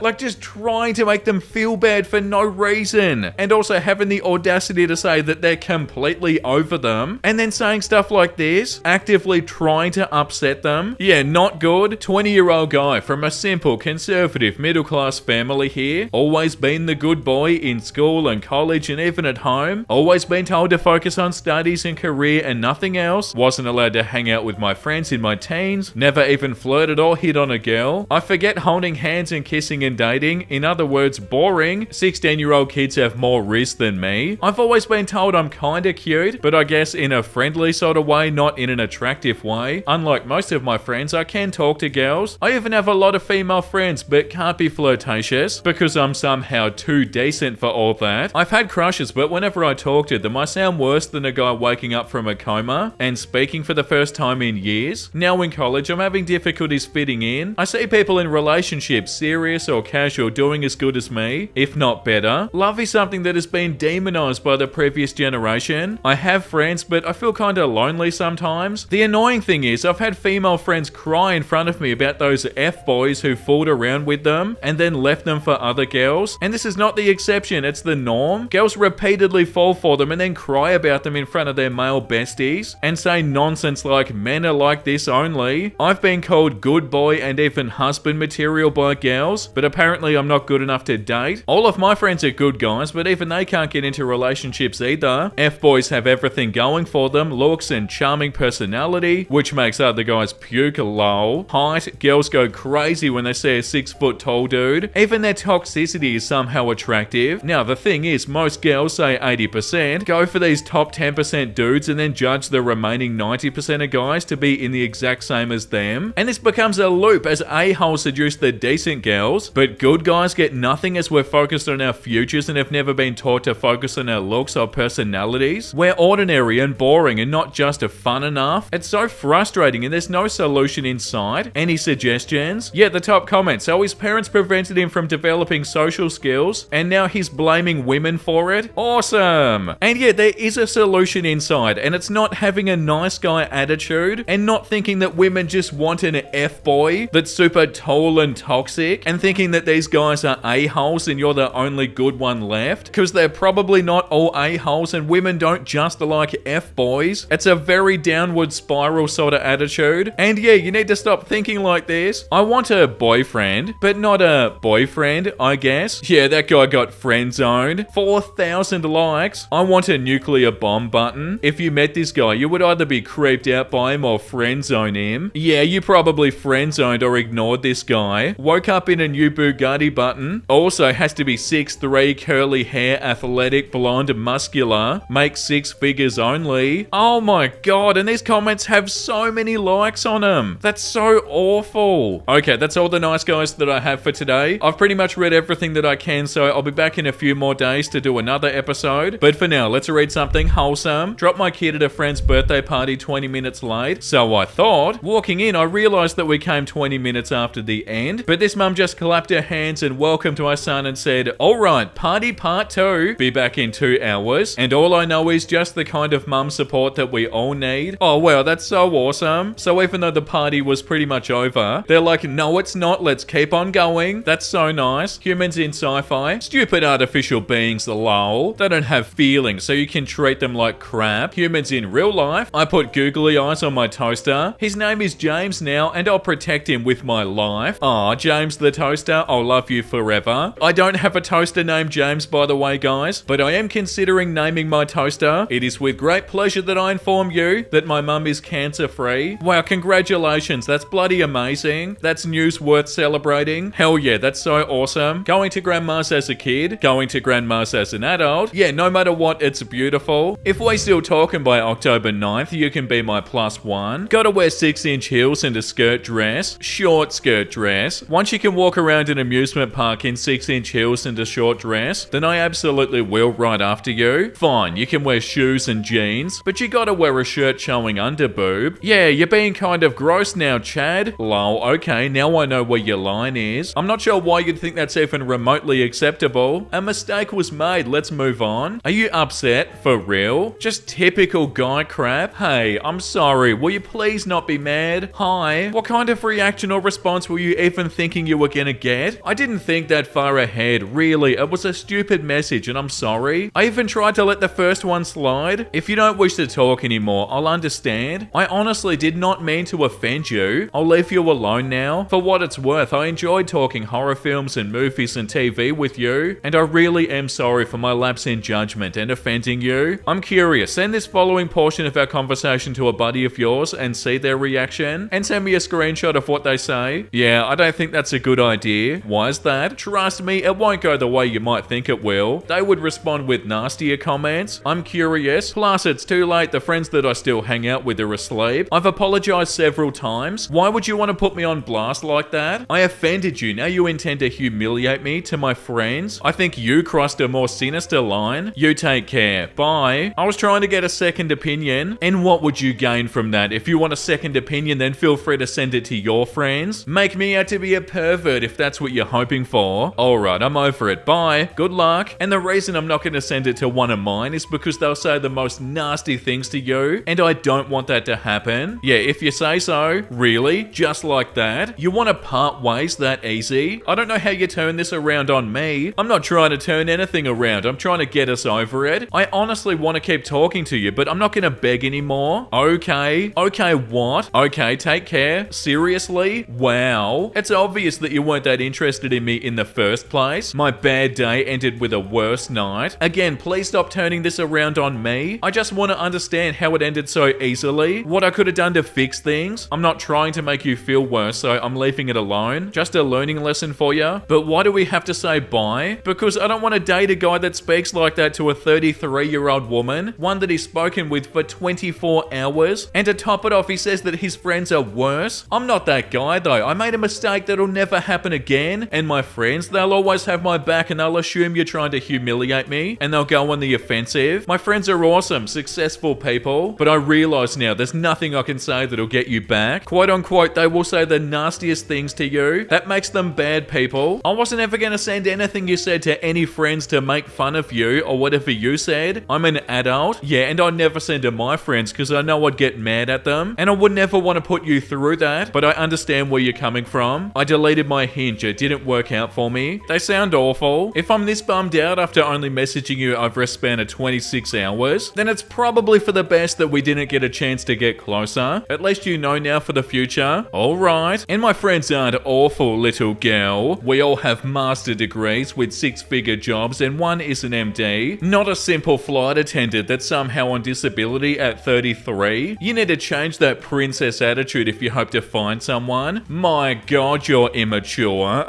Like, just trying to make them feel bad for no reason, and also having the audacity to say that they're completely over them, and then saying stuff like this, actively trying to upset them. Yeah, not good. 20-year-old guy from a simple, conservative, middle-class family here. Always been the good boy in school and college and even at home. Always been told to focus on studies and career and nothing else. Wasn't allowed to hang out with my friends in my teens. Never even flirted or hit on a girl. I forget holding hands and kissing and dating. In other words, boring. 16-year-old kids have more risk than me. I've always been told I'm kinda cute, but I guess in a friendly sort of way, not in an attractive way. Unlike most of my friends, I can talk to girls. I even have a lot of female friends, but can't be flirtatious because I'm somehow too decent for all that. I've had crushes, but whenever I talk to them, I sound worse than a guy waking up from a coma and speaking for the first time in years. Now in college, I'm having difficulties fitting in. I see people in relationships, serious or casual, doing as good as me, if not better. Love is something that has been demonized by the previous generation. I have friends, but I feel kinda lonely sometimes. The annoying thing is, I've had female friends cry in front of me about those F-boys who fooled around with them and then left them for other girls. And this is not the exception, it's the norm. Girls repeatedly fall for them and then cry about them in front of their male besties and say nonsense like men are like this only. I've been called good boy and even husband material by girls, but apparently I'm not good enough to date. All of my friends are good guys, but even they can't get into relationships either. F-boys have everything going for them, looks and charming personality, which makes other guys puke, lol. Height, girls go crazy when they see a 6-foot tall dude. Even their toxicity is somehow attractive. Now the thing is, most girls, say 80%, go for these top 10% dudes and then judge the remaining 90% of guys to be in the exact same as them. And this becomes a loop as a-holes seduce the decent girls, but good guys get nothing as we're focused on our futures and have never been taught to focus on our looks or personalities. We're ordinary and boring and not just fun enough. It's so frustrating and there's no solution in sight. Any suggestions? Yeah, the top comment. So his parents prevented him from developing social skills and now he's blaming women for it? Awesome! And yeah, there is a solution inside, and it's not having a nice guy attitude and not thinking that women just want an F-boy that's super tall and toxic and thinking that these guys are a-holes and you're the only good one left, because they're probably not all a-holes and women don't just like F-boys. It's a very downward spiral sort of attitude. And yeah, you need to stop thinking like this. I want a boyfriend, but not a boyfriend, I guess. Yeah, that guy got friendzoned. 4,000 likes. I want a nuclear bomb button. If you met this guy, you would either be creeped out by him or friendzone him. Yeah, you probably friendzoned or ignored this guy. Woke up in a new Bugatti button. Also has to be 6'3", curly hair, athletic, blonde, muscular. Makes 6 figures only. Oh my god, and these comments have so many likes on them. That's so awful. Okay, that's all the nice guys that I have for today. I've pretty much read everything that I can, so I'll be back in a few more days to do another episode. But for now, let's read something wholesome. Dropped my kid at a friend's birthday party 20 minutes late, so I thought. Walking in, I realized that we came 20 minutes after the end, but this mum just clapped her hands and welcomed my son and said, "Alright, party part 2. Be back in 2 hours." And all I know is just the kind of mum support that we all need. Oh wow, that's so awesome. So even though the party was pretty much over, they're like, "No, it's not. Let's keep on going." That's so nice. Humans in sci-fi. Stupid artificial beings, lol. They don't have feelings, so you can treat them like crap. Humans in real life. I put googly eyes on my toaster. His name is James now, and I'll protect him with my life. Aw, James the toaster, I'll love you forever. I don't have a toaster named James, by the way, guys, but I am considering naming my toaster. It is with great pleasure that I inform you that my mum is cancer-free. Wow, congratulations. That's bloody amazing. That's news worth celebrating. Hell yeah, that's so awesome. Going to grandma's as a kid, going to grandma's as an adult, world. Yeah, no matter what, it's beautiful. If we're still talking by October 9th, you can be my +1. Gotta wear 6-inch heels and a skirt dress. Short skirt dress. Once you can walk around an amusement park in 6-inch heels and a short dress, then I absolutely will right after you. Fine, you can wear shoes and jeans, but you gotta wear a shirt showing under boob. Yeah, you're being kind of gross now, Chad. Lol, okay, now I know where your line is. I'm not sure why you'd think that's even remotely acceptable. A mistake was made, let's move on. Are you upset? For real? Just typical guy crap? Hey, I'm sorry, will you please not be mad? Hi. What kind of reaction or response were you even thinking you were gonna get? I didn't think that far ahead, really. It was a stupid message and I'm sorry. I even tried to let the first one slide. If you don't wish to talk anymore, I'll understand. I honestly did not mean to offend you. I'll leave you alone now. For what it's worth, I enjoyed talking horror films and movies and TV with you, and I really am sorry for my lapse in judgment and offending you. I'm curious, send this following portion of our conversation to a buddy of yours and see their reaction, and send me a screenshot of what they say. Yeah, I don't think that's a good idea. Why is that? Trust me, it won't go the way you might think it will. They would respond with nastier comments. I'm curious. Plus, it's too late. The friends that I still hang out with are asleep. I've apologized several times. Why would you want to put me on blast like that? I offended you. Now you intend to humiliate me to my friends? I think you crossed a more sinister line. You take care. Bye. I was trying to get a second opinion. And what would you gain from that? If you want a second opinion, then feel free to send it to your friends. Make me out to be a pervert if that's what you're hoping for. Alright, I'm over it. Bye. Good luck. And the reason I'm not going to send it to one of mine is because they'll say the most nasty things to you, and I don't want that to happen. Yeah, if you say so. Really? Just like that? You want to part ways that easy? I don't know how you turn this around on me. I'm not trying to turn anything around. I'm trying to get us over it. I honestly want to keep talking to you, but I'm not going to beg anymore. Okay. Okay, what? Okay, take care. Seriously? Wow. It's obvious that you weren't that interested in me in the first place. My bad day ended with a worse night. Again, please stop turning this around on me. I just want to understand how it ended so easily. What I could have done to fix things. I'm not trying to make you feel worse, so I'm leaving it alone. Just a learning lesson for you. But why do we have to say bye? Because I don't want to date a guy that speaks like that to a 33-year-old woman. One that he's spoken with for 24 hours. And to top it off, he says that his friends are worse. I'm not that guy though. I made a mistake that'll never happen again. And my friends, they'll always have my back and they'll assume you're trying to humiliate me. And they'll go on the offensive. My friends are awesome, successful people. But I realize now there's nothing I can say that'll get you back. Quote unquote, they will say the nastiest things to you. That makes them bad people. I wasn't ever going to send anything you said to any friends to make fun of you or whatever you said. I'm an adult. Yeah, and I'd never send to my friends because I know I'd get mad at them. And I would never want to put you through that. But I understand where you're coming from. I deleted my Hinge. It didn't work out for me. They sound awful. If I'm this bummed out after only messaging you over a span of 26 hours, then it's probably for the best that we didn't get a chance to get closer. At least you know now for the future. Alright. And my friends aren't awful, little girl. We all have master degrees with 6-figure jobs and one is an MD. Not a simple flight attendant that's somehow on disability at 33. You need to change that princess attitude if you hope to find someone. My god, you're immature.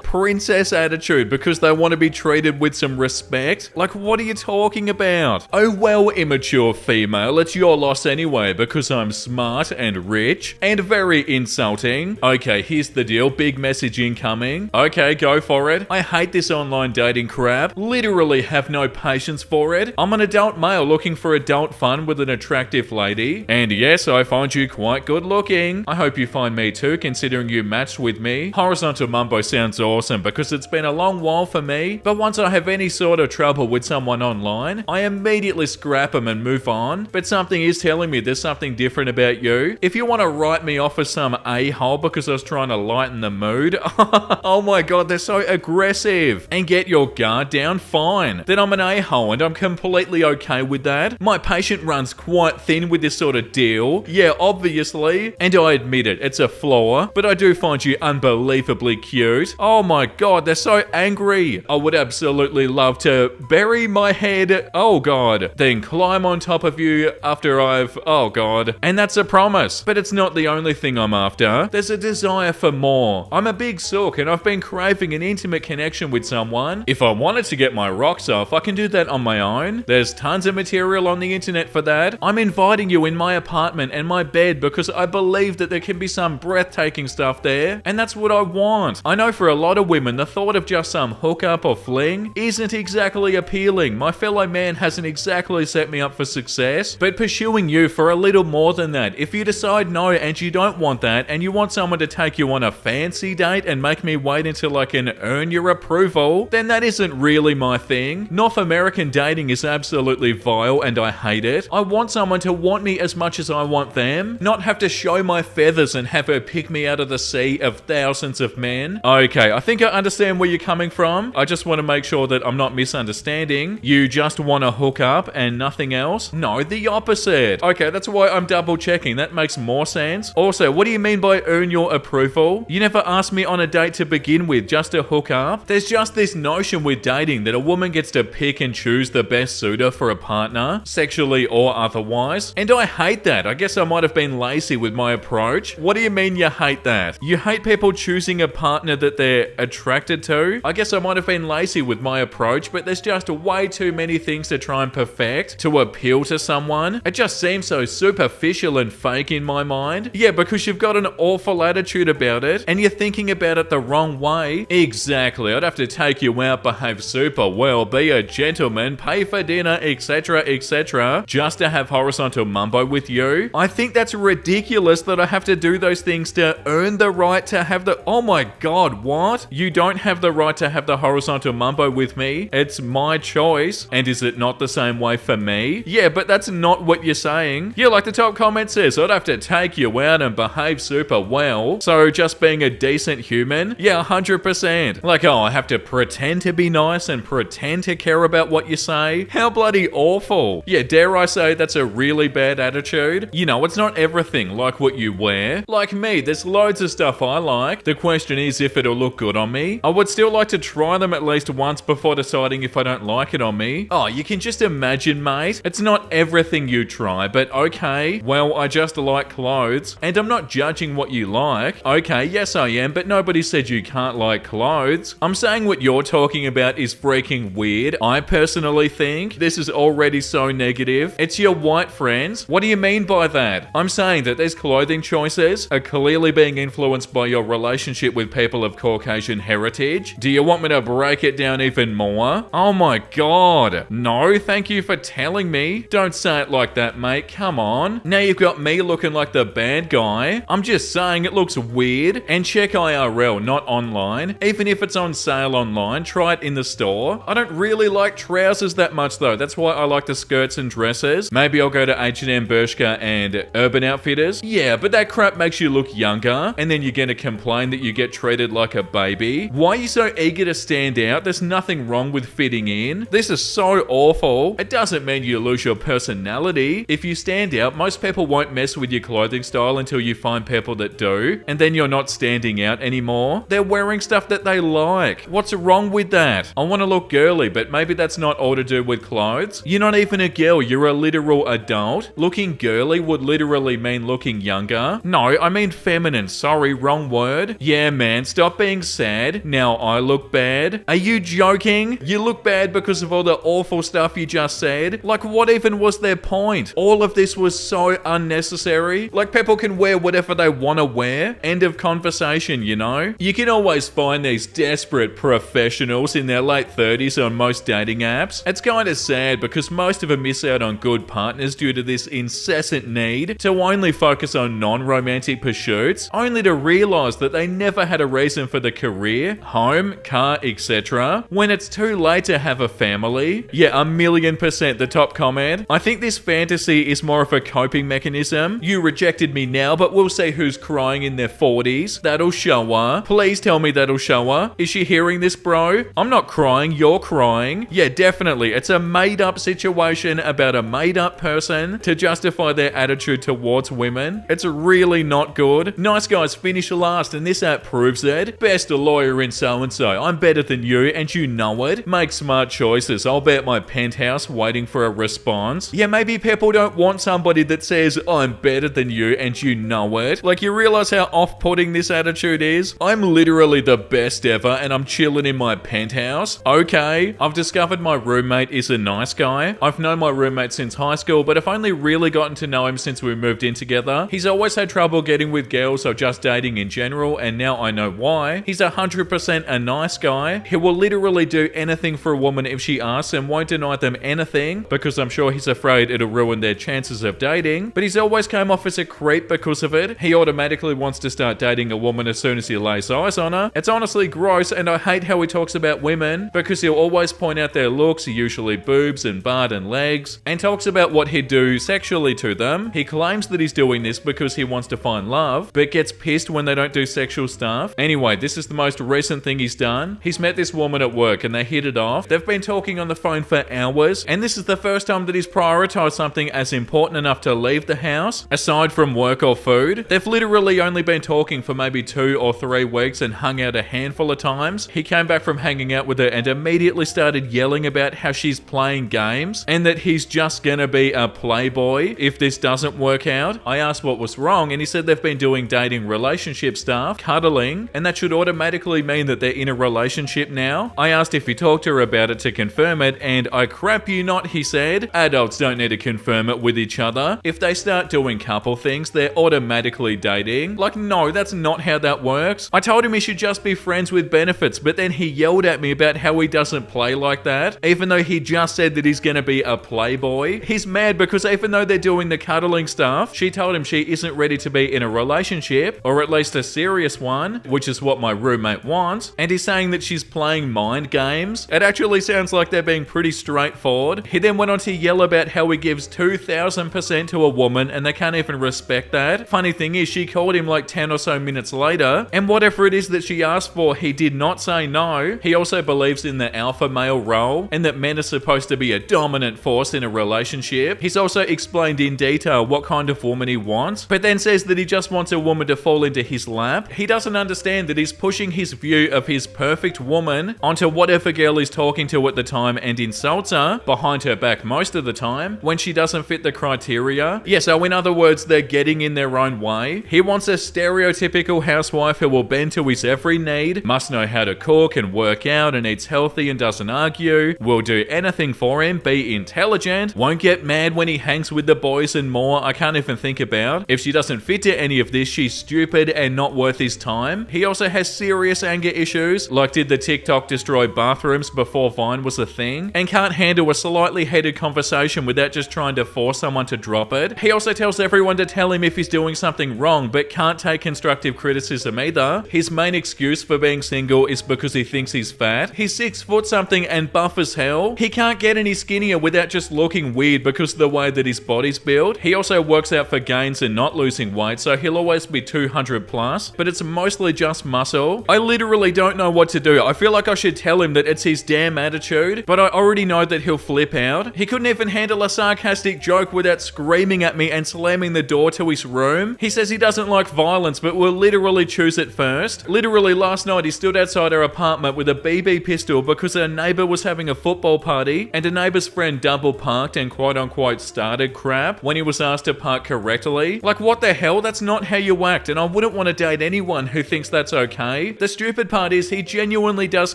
Princess attitude because they want to be treated with some respect? Like, what are you talking about? Oh well, immature female, it's your loss anyway because I'm smart and rich and very insulting. Okay, here's the deal. Big message incoming. Okay, go for it. I hate this online dating crap. Literally have no patience for it. I'm an adult male looking for adult fun with an attractive lady. And yes, I find you quite good looking. I hope you find me too, considering you matched with me. Horizontal mumbo sounds awesome because it's been a long while for me, but once I have any sort of trouble with someone online, I immediately scrap them and move on. But something is telling me there's something different about you. If you want to write me off as some a-hole because I was trying to lighten the mood, oh my god, they're so aggressive. And get your guard down, fine. Then I'm an a-hole and I'm completely okay with that. My patient runs quite thin with this sort of deal. Yeah, obviously. And I admit it, it's a flaw, but I do find you unbelievably cute. Oh my god, they're so angry. I would absolutely love to bury my head, oh god, then climb on top of you after I've, oh god. And that's a promise, but it's not the only thing I'm after. There's a desire for more. I'm a big sook and I've been craving an intimate connection with someone. If I wanted to get my rocks rocks off. I can do that on my own. There's tons of material on the internet for that. I'm inviting you in my apartment and my bed because I believe that there can be some breathtaking stuff there, and that's what I want. I know for a lot of women, the thought of just some hookup or fling isn't exactly appealing. My fellow man hasn't exactly set me up for success, but pursuing you for a little more than that. If you decide no and you don't want that, and you want someone to take you on a fancy date and make me wait until I can earn your approval, then that isn't really my thing. North American dating is absolutely vile and I hate it. I want someone to want me as much as I want them, not have to show my feathers and have her pick me out of the sea of thousands of men. Okay, I think I understand where you're coming from. I just want to make sure that I'm not misunderstanding. You just want to hook up and nothing else? No, the opposite. Okay, that's why I'm double checking. That makes more sense. Also, what do you mean by earn your approval? You never asked me on a date to begin with just to hook up. There's just this notion with dating that a woman gets to pick and choose the best suitor for a partner, sexually or otherwise. And I hate that. I guess I might have been lazy with my approach. What do you mean you hate that? You hate people choosing a partner that they're attracted to? I guess I might have been lazy with my approach, but there's just way too many things to try and perfect to appeal to someone. It just seems so superficial and fake in my mind. Yeah, because you've got an awful attitude about it and you're thinking about it the wrong way. Exactly. I'd have to take you out, behave super well, be a gentleman, pay for dinner, etc, etc, just to have horizontal mumbo with you. I think that's ridiculous that I have to do those things to earn the right to have the... Oh my god, what? You don't have the right to have the horizontal mumbo with me. It's my choice. And is it not the same way for me? Yeah, but that's not what you're saying. Yeah, like the top comment says, I'd have to take you out and behave super well. So just being a decent human? Yeah, 100%. Like, oh, I have to pretend to be nice and pretend to care about what you say? How bloody awful. Yeah, dare I say that's a really bad attitude? You know, it's not everything like what you wear. Like me, there's loads of stuff I like. The question is if it'll look good on me. I would still like to try them at least once before deciding if I don't like it on me. Oh, you can just imagine, mate. It's not everything you try, but okay. Well, I just like clothes, and I'm not judging what you like. Okay, yes I am, but nobody said you can't like clothes. I'm saying what you're talking about is freaking weird. I personally think this is already so negative. It's your white friends. What do you mean by that? I'm saying that these clothing choices are clearly being influenced by your relationship with people of Caucasian heritage. Do you want me to break it down even more? Oh my god. No, thank you for telling me. Don't say it like that, mate. Come on. Now you've got me looking like the bad guy. I'm just saying it looks weird. And check IRL, not online. Even if it's on sale online, try it in the store. I don't really like trousers that much though. That's why I like the skirts and dresses. Maybe I'll go to H&M, Bershka and Urban Outfitters. Yeah, but that crap makes you look younger. And then you're gonna complain that you get treated like a baby. Why are you so eager to stand out? There's nothing wrong with fitting in. This is so awful. It doesn't mean you lose your personality. If you stand out, most people won't mess with your clothing style until you find people that do. And then you're not standing out anymore. They're wearing stuff that they like. What's wrong with that? I want to look girly, but maybe that's not all to do with clothes. You're not even a girl, you're a literal adult. Looking girly would literally mean looking younger. No, I mean feminine. Sorry, wrong word. Yeah, man, stop being sad. Now I look bad. Are you joking? You look bad because of all the awful stuff you just said? Like, what even was their point? All of this was so unnecessary. Like, people can wear whatever they want to wear. End of conversation, you know? You can always find these desperate professionals in their late 30s on most dating apps. It's kind of sad because most of them miss out on good partners due to this incessant need to only focus on non-romantic pursuits, only to realize that they never had a reason for the career, home, car, etc. when it's too late to have a family. Yeah, 1,000,000% the top comment. I think this fantasy is more of a coping mechanism. You rejected me now, but we'll see who's crying in their 40s. That'll show her. Please tell me that'll show her. Is she hearing this, bro? I'm not crying, you're crying. Yeah, definitely. It's a made-up situation about a made-up person to justify their attitude towards women. It's really not good. Nice guys finish last, and this app proves it. Best lawyer in so-and-so. I'm better than you, and you know it. Make smart choices. I'll be at my penthouse waiting for a response. Yeah, maybe people don't want somebody that says, I'm better than you, and you know it. Like, you realize how off-putting this attitude is? I'm literally the best ever, and I'm chilling in my penthouse. Okay, Recently, I've discovered my roommate is a nice guy. I've known my roommate since high school, but I've only really gotten to know him since we moved in together. He's always had trouble getting with girls or just dating in general, and now I know why. He's 100% a nice guy. He will literally do anything for a woman if she asks and won't deny them anything, because I'm sure he's afraid it'll ruin their chances of dating, but he's always come off as a creep because of it. He automatically wants to start dating a woman as soon as he lays eyes on her. It's honestly gross, and I hate how he talks about women, because he'll always point out their looks, usually boobs and butt and legs, and talks about what he'd do sexually to them. He claims that he's doing this because he wants to find love, but gets pissed when they don't do sexual stuff. Anyway, this is the most recent thing he's done. He's met this woman at work and they hit it off. They've been talking on the phone for hours, and this is the first time that he's prioritized something as important enough to leave the house, aside from work or food. They've literally only been talking for maybe 2 or 3 weeks and hung out a handful of times. He came back from hanging out with her and immediately started yelling about how she's playing games and that he's just gonna be a playboy if this doesn't work out. I asked what was wrong, and he said they've been doing dating relationship stuff, cuddling, and that should automatically mean that they're in a relationship now. I asked if he talked to her about it to confirm it, and I crap you not, he said. Adults don't need to confirm it with each other. If they start doing couple things, they're automatically dating. Like, no, that's not how that works. I told him he should just be friends with benefits, but then he yelled at me about how he doesn't play like that, even though he just said that he's gonna be a playboy. He's mad because even though they're doing the cuddling stuff, she told him she isn't ready to be in a relationship, or at least a serious one, which is what my roommate wants, and he's saying that she's playing mind games. It actually sounds like they're being pretty straightforward. He then went on to yell about how he gives 2,000% to a woman and they can't even respect that. Funny thing is, she called him like 10 or so minutes later, and whatever it is that she asked for, he did not say no. He also believes in the alpha male role and that men are supposed to be a dominant force in a relationship. He's also explained in detail what kind of woman he wants, but then says that he just wants a woman to fall into his lap. He doesn't understand that he's pushing his view of his perfect woman onto whatever girl he's talking to at the time and insults her behind her back most of the time when she doesn't fit the criteria. Yeah, so in other words, they're getting in their own way. He wants a stereotypical housewife who will bend to his every need, must know how to cook and work out and eats healthy and doesn't argue, will do anything for him, be intelligent, won't get mad when he hangs with the boys and more. I can't even think about. If she doesn't fit to any of this, she's stupid and not worth his time. He also has serious anger issues, like did the TikTok destroy bathrooms before Vine was a thing, and can't handle a slightly heated conversation without just trying to force someone to drop it. He also tells everyone to tell him if he's doing something wrong, but can't take constructive criticism either. His main excuse for being single is because he thinks he's fat. He's 6 foot something and buff as hell. He can't get any skinnier without just looking weird because of the way that his body's built. He also works out for gains and not losing weight, so he'll always be 200 plus, but it's mostly just muscle. I literally don't know what to do. I feel like I should tell him that it's his damn attitude, but I already know that he'll flip out. He couldn't even handle a sarcastic joke without screaming at me and slamming the door to his room. He says he doesn't like violence, but will literally choose it first. Literally last night he stood outside our apartment with a BB pistol because our neighbor was having a football party and a neighbor's friend double parked and quote unquote started crap when he was asked to park correctly. Like, what the hell? That's not how you act, and I wouldn't want to date anyone who thinks that's okay. The stupid part is he genuinely does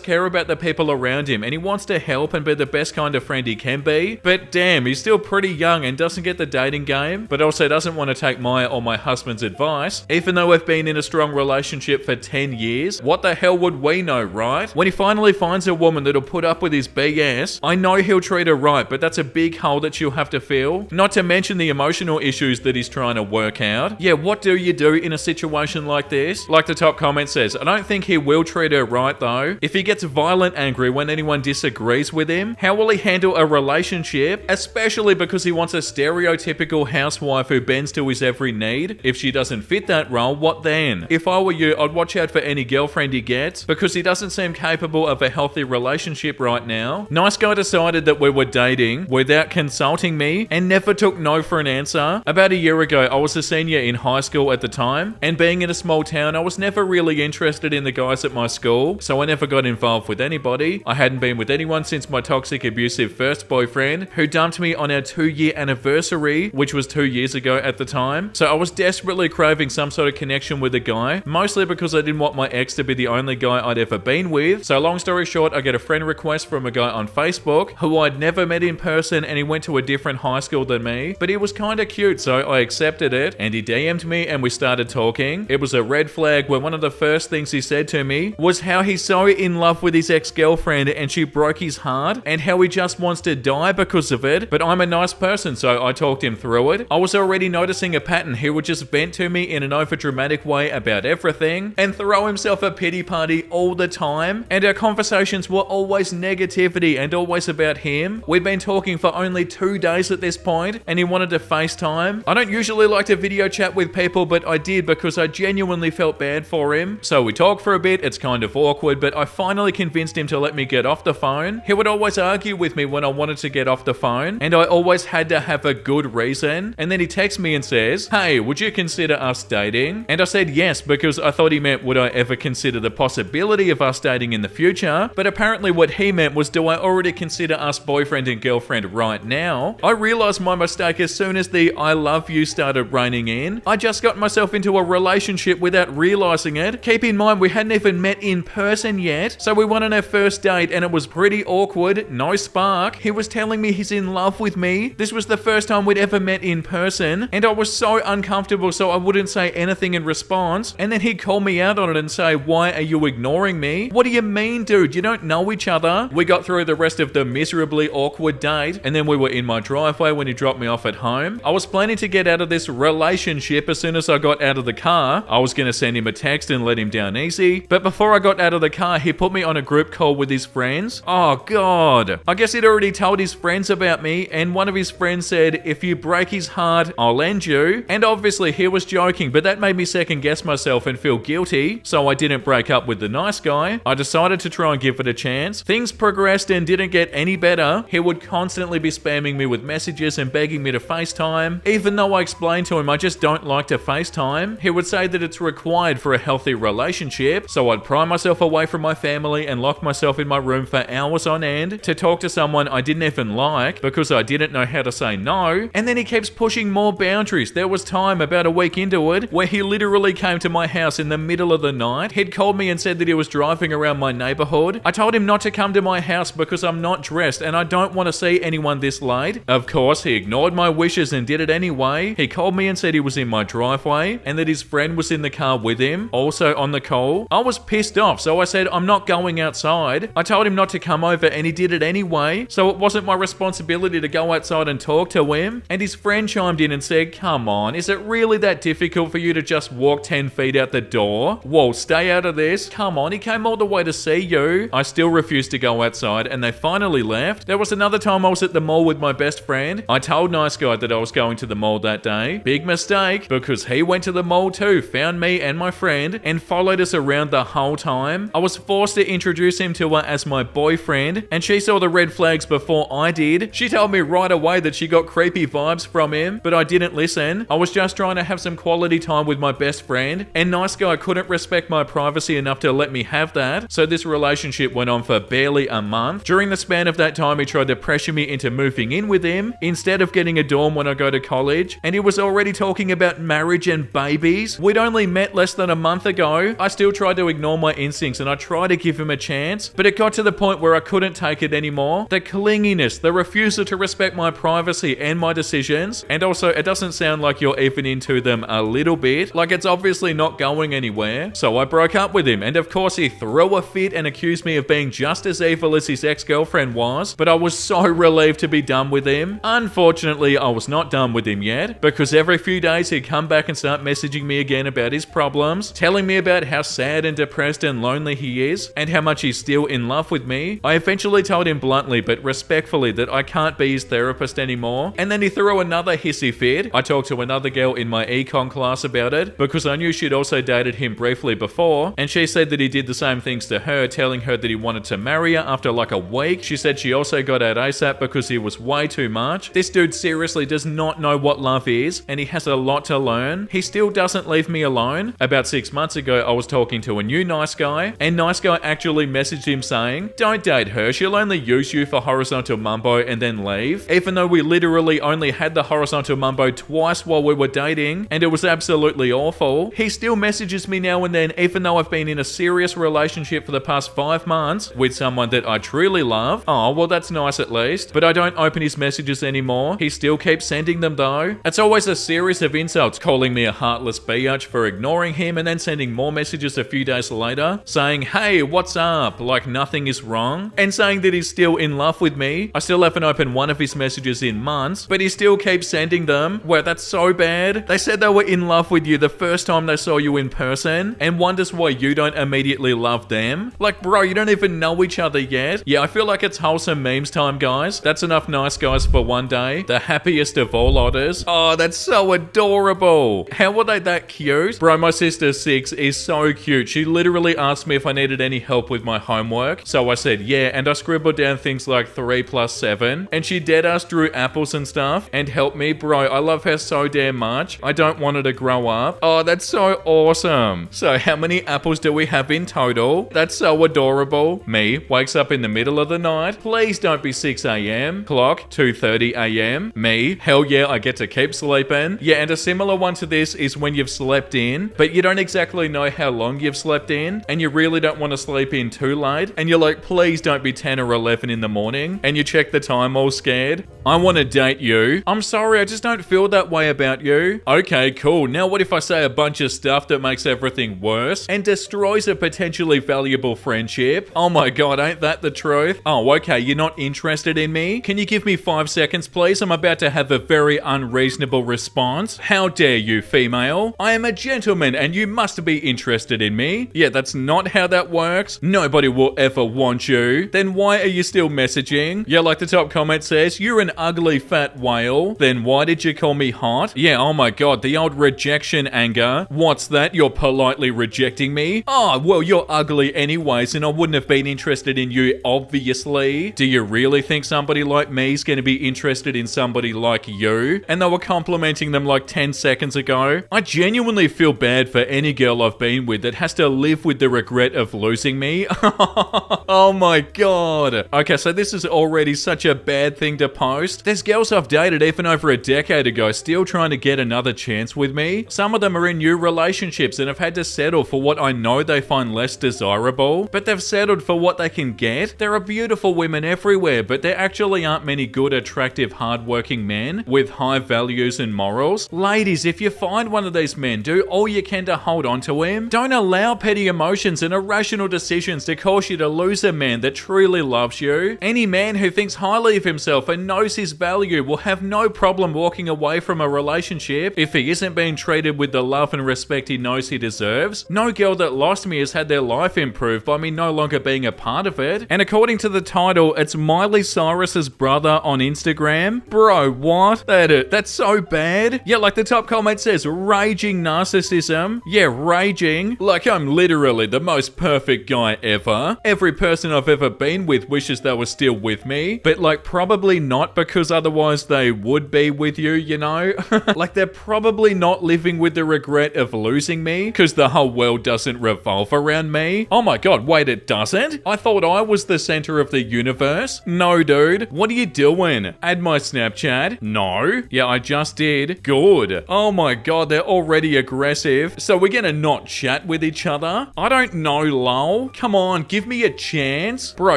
care about the people around him and he wants to help and be the best kind of friend he can be, but damn, he's still pretty young and doesn't get the dating game, but also doesn't want to take my or my husband's advice, even though we've been in a strong relationship for 10 years. What the hell would we know, right? When he finally finds a woman that'll put up with his BS, I know he'll treat her right, but that's a big hole that she'll have to fill. Not to mention the emotional issues that he's trying to work out. Yeah, what do you do in a situation like this? Like the top comment says, I don't think he will treat her right though. If he gets violent angry when anyone disagrees with him, how will he handle a relationship? Especially because he wants a stereotypical housewife who bends to his every need. If she doesn't fit that role, what then? If I were you, I'd watch out for any girlfriend he gets because he doesn't seem capable of a healthy relationship right now. Nice Guy decided that we were dating without consulting me and never took no for an answer. About a year ago, I was a senior in high school at the time, and being in a small town, I was never really interested in the guys at my school, so I never got involved with anybody. I hadn't been with anyone since my toxic abusive first boyfriend, who dumped me on our 2-year anniversary, which was 2 years ago at the time. So I was desperately craving some sort of connection with a guy, mostly because I didn't want my ex to be the only guy I'd ever been with. So long story short, I get a friend friend request from a guy on Facebook who I'd never met in person, and he went to a different high school than me, but he was kinda cute, so I accepted it, and he DM'd me and we started talking. It was a red flag when one of the first things he said to me was how he's so in love with his ex-girlfriend and she broke his heart, and how he just wants to die because of it, but I'm a nice person, so I talked him through it. I was already noticing a pattern. He would just vent to me in an overdramatic way about everything and throw himself a pity party all the time, and our conversations were always negativity and always about him. We'd been talking for only 2 days at this point, and he wanted to FaceTime. I don't usually like to video chat with people, but I did because I genuinely felt bad for him. So we talked for a bit. It's kind of awkward, but I finally convinced him to let me get off the phone. He would always argue with me when I wanted to get off the phone, and I always had to have a good reason. And then he texts me and says, "Hey, would you consider us dating?" And I said yes, because I thought he meant would I ever consider the possibility of us dating in the future, but apparently what he meant was do I already consider us boyfriend and girlfriend right now? I realized my mistake as soon as the "I love you" started raining in. I just got myself into a relationship without realizing it. Keep in mind, we hadn't even met in person yet, so we went on our first date and it was pretty awkward, no spark. He was telling me he's in love with me. This was the first time we'd ever met in person, and I was so uncomfortable, so I wouldn't say anything in response. And then he'd call me out on it and say, "Why are you ignoring me?" What do you mean, dude? You don't know each other. We got through the rest of the miserably awkward date, and then we were in my driveway when he dropped me off at home. I was planning to get out of this relationship as soon as I got out of the car. I was going to send him a text and let him down easy, but before I got out of the car, he put me on a group call with his friends. Oh god. I guess he'd already told his friends about me, and one of his friends said, "If you break his heart, I'll end you." And obviously he was joking, but that made me second guess myself and feel guilty, so I didn't break up with the nice guy. I decided to try and give it a chance. Things progressed and didn't get any better. He would constantly be spamming me with messages and begging me to FaceTime, even though I explained to him I just don't like to FaceTime. He would say that it's required for a healthy relationship, so I'd pry myself away from my family and lock myself in my room for hours on end to talk to someone I didn't even like because I didn't know how to say no. And then he keeps pushing more boundaries. There was time about a week into it where he literally came to my house in the middle of the night. He'd called me and said that he was driving around my neighborhood. I told him not to come to my house because I'm not dressed and I don't want to see anyone this late. Of course, he ignored my wishes and did it anyway. He called me and said he was in my driveway and that his friend was in the car with him, also on the call. I was pissed off, so I said I'm not going outside. I told him not to come over and he did it anyway, so it wasn't my responsibility to go outside and talk to him. And his friend chimed in and said, "Come on, is it really that difficult for you to just walk 10 feet out the door? Whoa, stay out of this. Come on, he came all the way to see you." I still refused to go outside and they finally left. There was another time I was at the mall with my best friend. I told Nice Guy that I was going to the mall that day. Big mistake, because he went to the mall too, found me and my friend, and followed us around the whole time. I was forced to introduce him to her as my boyfriend, and she saw the red flags before I did. She told me right away that she got creepy vibes from him, but I didn't listen. I was just trying to have some quality time with my best friend, and Nice Guy couldn't respect my privacy enough to let me have that, so this relationship went on for barely a month. During the span of that time, he tried to pressure me into moving in with him instead of getting a dorm when I go to college, and he was already talking about marriage and babies. We'd only met less than a month ago. I still tried to ignore my instincts and I tried to give him a chance, but it got to the point where I couldn't take it anymore. The clinginess, the refusal to respect my privacy and my decisions, and also it doesn't sound like you're even into them a little bit, like it's obviously not going anywhere. So I broke up with him, and of course he threw a fit and accused me of being just as evil as his ex-girlfriend was, but I was so relieved to be done with him. Unfortunately, I was not done with him yet, because every few days he'd come back and start messaging me again about his problems, telling me about how sad and depressed and lonely he is, and how much he's still in love with me. I eventually told him bluntly but respectfully that I can't be his therapist anymore, and then he threw another hissy fit. I talked to another girl in my econ class about it, because I knew she'd also dated him briefly before, and she said that he did the same things to her, telling her that he wanted to marry her after like a week. She said she also got out ASAP because he was way too much. This dude seriously does not know what love is, and he has a lot to learn. He still doesn't leave me alone. About 6 months ago, I was talking to a new Nice Guy, and Nice Guy actually messaged him saying, "Don't date her, she'll only use you for horizontal mumbo and then leave," even though we literally only had the horizontal mumbo twice while we were dating, and it was absolutely awful. He still messages me now and then, even though I've been in a serious relationship for the past 5 months with with someone that I truly love. Oh, well, that's nice at least. But I don't open his messages anymore. He still keeps sending them though. It's always a series of insults, calling me a heartless biatch for ignoring him and then sending more messages a few days later saying, hey, what's up? Like nothing is wrong. And saying that he's still in love with me. I still haven't opened one of his messages in months, but he still keeps sending them. Wow, that's so bad. They said they were in love with you the first time they saw you in person and wonders why you don't immediately love them. Like, bro, you don't even know each other yet. Yeah, I feel like it's wholesome memes time, guys. That's enough nice guys for one day. The happiest of all otters. Oh, that's so adorable. How were they that cute? Bro, my sister 6 is so cute. She literally asked me if I needed any help with my homework. So I said, yeah, and I scribbled down things like 3 + 7. And she deadass drew apples and stuff and helped me. Bro, I love her so damn much. I don't want her to grow up. Oh, that's so awesome. So how many apples do we have in total? That's so adorable. Me wakes up in the middle of the night. Please don't be 6 a.m. Clock 2:30 a.m. Me, hell yeah, I get to keep sleeping. Yeah, and a similar one to this is when you've slept in, but you don't exactly know how long you've slept in, and you really don't want to sleep in too late, and you're like, please don't be 10 or 11 in the morning, and you check the time all scared. I want to date you. I'm sorry, I just don't feel that way about you. Okay, cool. Now what if I say a bunch of stuff that makes everything worse and destroys a potentially valuable friendship? Oh my god, ain't that the truth? Oh, okay, you're not interested in me? Can you give me 5 seconds, please? I'm about to have a very unreasonable response. How dare you, female? I am a gentleman and you must be interested in me. Yeah, that's not how that works. Nobody will ever want you. Then why are you still messaging? Yeah, like the top comment says, you're an ugly fat whale. Then why did you call me hot? Yeah, oh my god, the old rejection anger. What's that? You're politely rejecting me? Oh, well, you're ugly anyways and I wouldn't have been interested in you, obviously. Do you really think somebody like me is going to be interested in somebody like you? And they were complimenting them like 10 seconds ago. I genuinely feel bad for any girl I've been with that has to live with the regret of losing me. Oh my god. Okay, so this is already such a bad thing to post. There's girls I've dated even over a decade ago still trying to get another chance with me. Some of them are in new relationships and have had to settle for what I know they find less desirable, but they've settled for what they can get. There are beautiful women everywhere, but there actually aren't many good, attractive, hardworking men with high values and morals. Ladies, if you find one of these men, do all you can to hold on to him. Don't allow petty emotions and irrational decisions to cause you to lose a man that truly loves you. Any man who thinks highly of himself and knows his value will have no problem walking away from a relationship if he isn't being treated with the love and respect he knows he deserves. No girl that lost me has had their life improved by me no longer being a part of it. And according to the title, it's Miley Cyrus's brother on Instagram. Bro, what? That's so bad. Yeah, like the top comment says, raging narcissism. Yeah, raging. Like I'm literally the most perfect guy ever. Every person I've ever been with wishes they were still with me, but like probably not because otherwise they would be with you, you know? Like they're probably not living with the regret of losing me because the whole world doesn't revolve around me. Oh my god, wait, it doesn't? I thought I was the center of the universe. No, dude. What are you doing? Add my Snapchat? No. Yeah, I just did. Good. Oh my god, they're already aggressive. So we're gonna not chat with each other? I don't know, lol. Come on, give me a chance. Bro,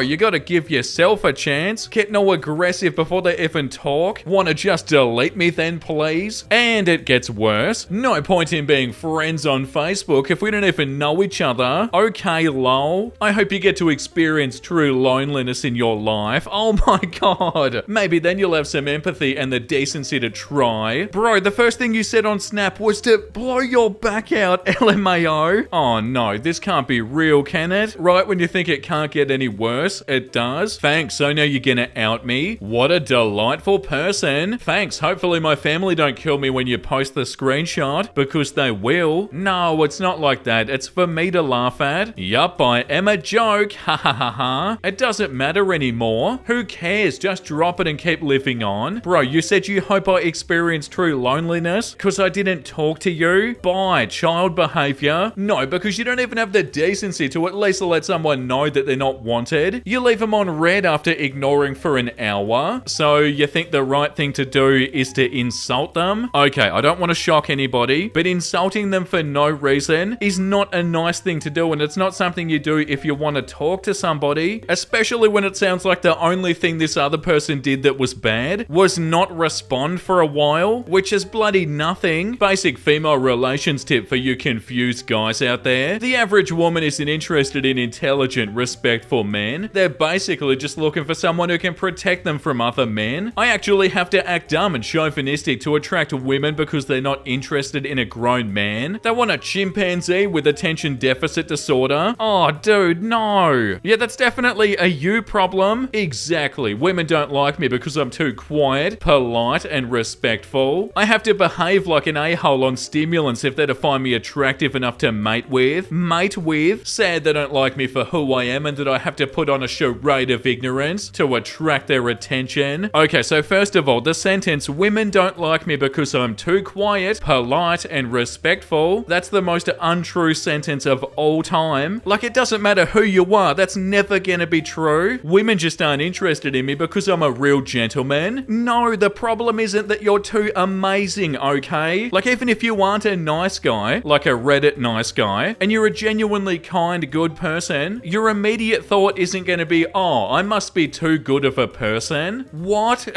you gotta give yourself a chance. Getting all aggressive before they even talk. Wanna just delete me then, please? And it gets worse. No point in being friends on Facebook if we don't even know each other. Okay, lol. I hope you get to experience true loneliness in your life. Oh my god. Maybe then you'll have some empathy and the decency to try. Bro, the first thing you said on Snap was to blow your back out, LMAO. Oh no, this can't be real, can it? Right when you think it can't get any worse, it does. Thanks, so now you're gonna out me? What a delightful person. Thanks, hopefully my family don't kill me when you post the screenshot, because they will. No, it's not like that. It's for me to laugh at. Yup, I am a joke. Ha ha ha ha. It doesn't matter anymore. Who cares? Just drop it and keep living on. Bro, you said you hope I experience true loneliness because I didn't talk to you? Bye, child behavior. No, because you don't even have the decency to at least let someone know that they're not wanted. You leave them on red after ignoring for an hour. So you think the right thing to do is to insult them? Okay, I don't want to shock anybody, but insulting them for no reason is not a nice thing to do, and it's not something you do if you want to talk talk to somebody, especially when it sounds like the only thing this other person did that was bad was not respond for a while, which is bloody nothing. Basic female relations tip for you confused guys out there. The average woman isn't interested in intelligent, respectful men. They're basically just looking for someone who can protect them from other men. I actually have to act dumb and chauvinistic to attract women because they're not interested in a grown man. They want a chimpanzee with attention deficit disorder. Oh, dude, no. Yeah, that's definitely a you problem. Exactly. Women don't like me because I'm too quiet, polite, and respectful. I have to behave like an a-hole on stimulants if they're to find me attractive enough to mate with. Sad they don't like me for who I am and that I have to put on a charade of ignorance to attract their attention. Okay, so first of all, the sentence, women don't like me because I'm too quiet, polite, and respectful. That's the most untrue sentence of all time. Like, it doesn't matter who you are, that's never gonna be true. Women just aren't interested in me because I'm a real gentleman. No, the problem isn't that you're too amazing, okay? Like, even if you aren't a nice guy, like a Reddit nice guy, and you're a genuinely kind, good person, your immediate thought isn't gonna be, oh, I must be too good of a person. What?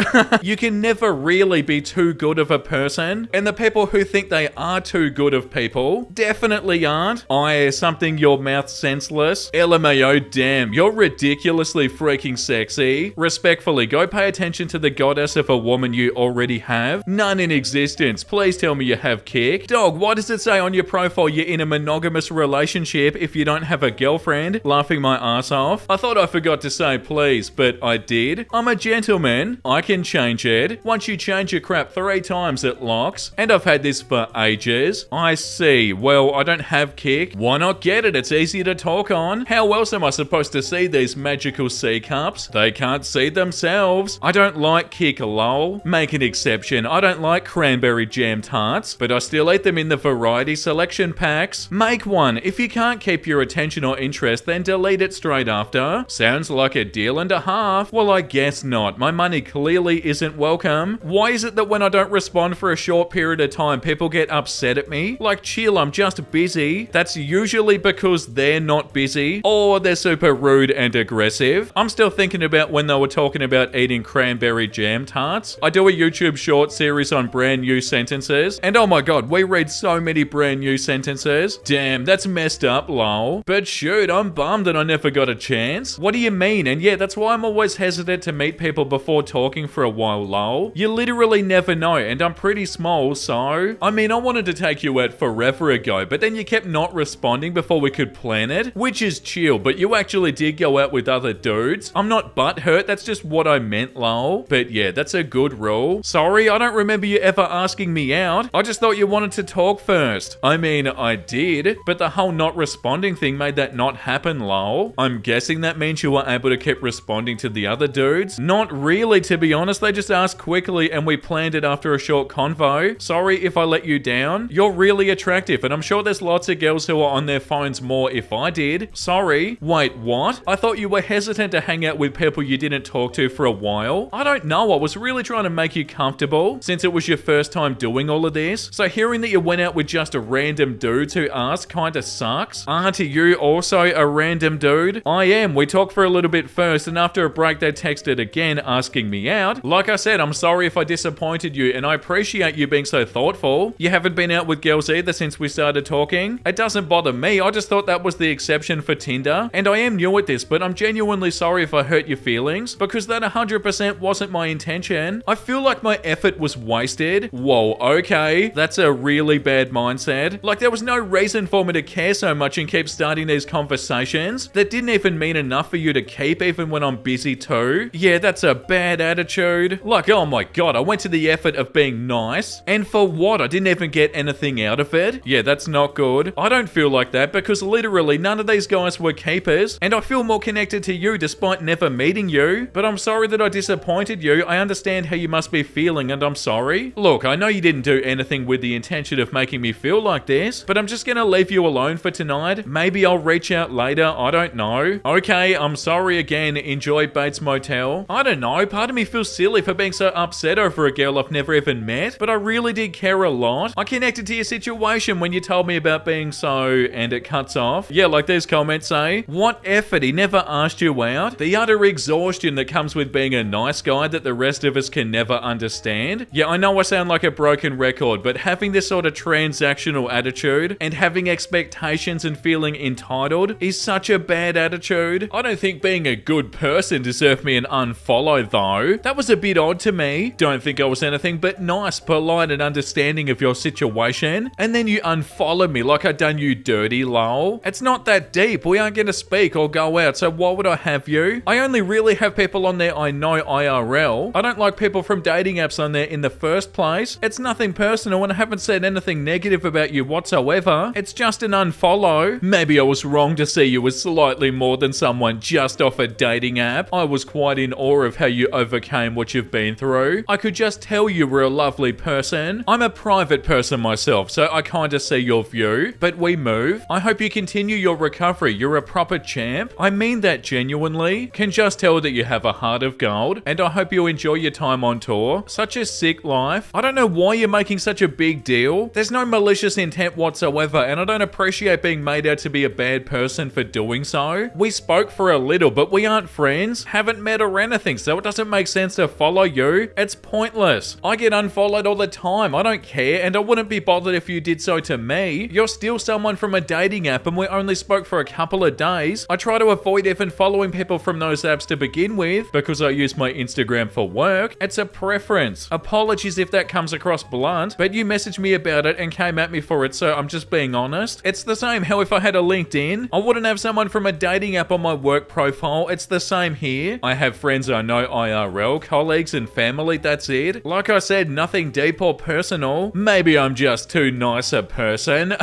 You can never really be too good of a person, and the people who think they are too good of people definitely aren't. Something your mouth senseless. LMAO, damn, you're ridiculously freaking sexy. Respectfully, go pay attention to the goddess of a woman you already have. None in existence. Please tell me you have kick. Dog, why does it say on your profile you're in a monogamous relationship if you don't have a girlfriend? Laughing my ass off. I thought I forgot to say please, but I did. I'm a gentleman. I can change it. Once you change your crap 3 times, it locks. And I've had this for ages. I see. Well, I don't have kick. Why not get it? It's easy to talk on. How else am I supposed to see these magical C cups? They can't see themselves. I don't like kick, lol. Make an exception. I don't like cranberry jam tarts, but I still eat them in the variety selection packs. Make one. If you can't keep your attention or interest, then delete it straight after. Sounds like a deal and a half. Well, I guess not. My money clearly isn't welcome. Why is it that when I don't respond for a short period of time, people get upset at me? Like, chill, I'm just busy. That's usually because they're not busy, or they're super rude and aggressive. I'm still thinking about when they were talking about eating cranberry jam tarts. I do a YouTube short series on brand new sentences, and oh my god, we read so many brand new sentences. Damn, that's messed up, lol. But shoot, I'm bummed that I never got a chance. What do you mean? And yeah, that's why I'm always hesitant to meet people before talking for a while, lol. You literally never know, and I'm pretty small, so... I mean, I wanted to take you out forever ago, but then you kept not responding before we could plan it, which is chill, but you actually did go out with other dudes. I'm not butthurt, that's just what I meant, lol. But yeah, that's a good rule. Sorry, I don't remember you ever asking me out. I just thought you wanted to talk first. I mean, I did, but the whole not responding thing made that not happen, lol. I'm guessing that means you were able to keep responding to the other dudes? Not really, to be honest. They just asked quickly and we planned it after a short convo. Sorry if I let you down. You're really attractive, and I'm sure there's lots of girls who are on their phones more if I did. Sorry. Wait, what? I thought you were hesitant to hang out with people you didn't talk to for a while. I don't know. I was really trying to make you comfortable since it was your first time doing all of this. So hearing that you went out with just a random dudes who asked kinda sucks. Aren't you also a random dude? I am. We talked for a little bit first, and after a break they texted again asking me out. Like I said, I'm sorry if I disappointed you, and I appreciate you being so thoughtful. You haven't been out with girls either since we started talking. It doesn't bother me. I just thought that was the exception for Tinder. And I am new at this, but I'm genuinely sorry if I hurt your feelings, because that 100% wasn't my intention. I feel like my effort was wasted. Whoa, okay. That's a really bad mindset. Like, there was no reason for me to care so much and keep starting these conversations that didn't even mean enough for you to keep even when I'm busy too. Yeah, that's a bad attitude. Like, oh my god, I went to the effort of being nice, and for what? I didn't even get anything out of it. Yeah, that's not good. I don't feel like that because literally none of these guys were keepers, and I feel more connected to you despite never meeting you. But I'm sorry that I disappointed you. I understand how you must be feeling, and I'm sorry. Look, I know you didn't do anything with the intention of making me feel like this, but I'm just gonna leave you alone for tonight. Maybe I'll reach out later, I don't know. Okay, I'm sorry again. Enjoy Bates Motel. I don't know, part of me feels silly for being so upset over a girl I've never even met, but I really did care a lot. I connected to your situation when you told me about being so, and it cuts off. Yeah, like these comments say, why What effort? He never asked you out? The utter exhaustion that comes with being a nice guy that the rest of us can never understand? Yeah, I know I sound like a broken record, but having this sort of transactional attitude and having expectations and feeling entitled is such a bad attitude. I don't think being a good person deserved me an unfollow though. That was a bit odd to me. Don't think I was anything but nice, polite and understanding of your situation. And then you unfollow me like I done you dirty, lol. It's not that deep. We aren't gonna speak or go out, so why would I have you? I only really have people on there I know IRL. I don't like people from dating apps on there in the first place. It's nothing personal and I haven't said anything negative about you whatsoever. It's just an unfollow. Maybe I was wrong to see you as slightly more than someone just off a dating app. I was quite in awe of how you overcame what you've been through. I could just tell you were a lovely person. I'm a private person myself, so I kinda see your view, but we move. I hope you continue your recovery. You're a proper champ. I mean that genuinely. Can just tell that you have a heart of gold, and I hope you enjoy your time on tour. Such a sick life. I don't know why you're making such a big deal. There's no malicious intent whatsoever, and I don't appreciate being made out to be a bad person for doing so. We spoke for a little, but we aren't friends, haven't met or anything, so it doesn't make sense to follow you. It's pointless. I get unfollowed all the time. I don't care, and I wouldn't be bothered if you did so to me. You're still someone from a dating app, and we only spoke for a couple of days. I try to avoid even following people from those apps to begin with, because I use my Instagram for work. It's a preference. Apologies if that comes across blunt, but you messaged me about it and came at me for it, so I'm just being honest. It's the same how if I had a LinkedIn, I wouldn't have someone from a dating app on my work profile. It's the same here. I have friends I know IRL, colleagues and family, that's it. Like I said, nothing deep or personal. Maybe I'm just too nice a person.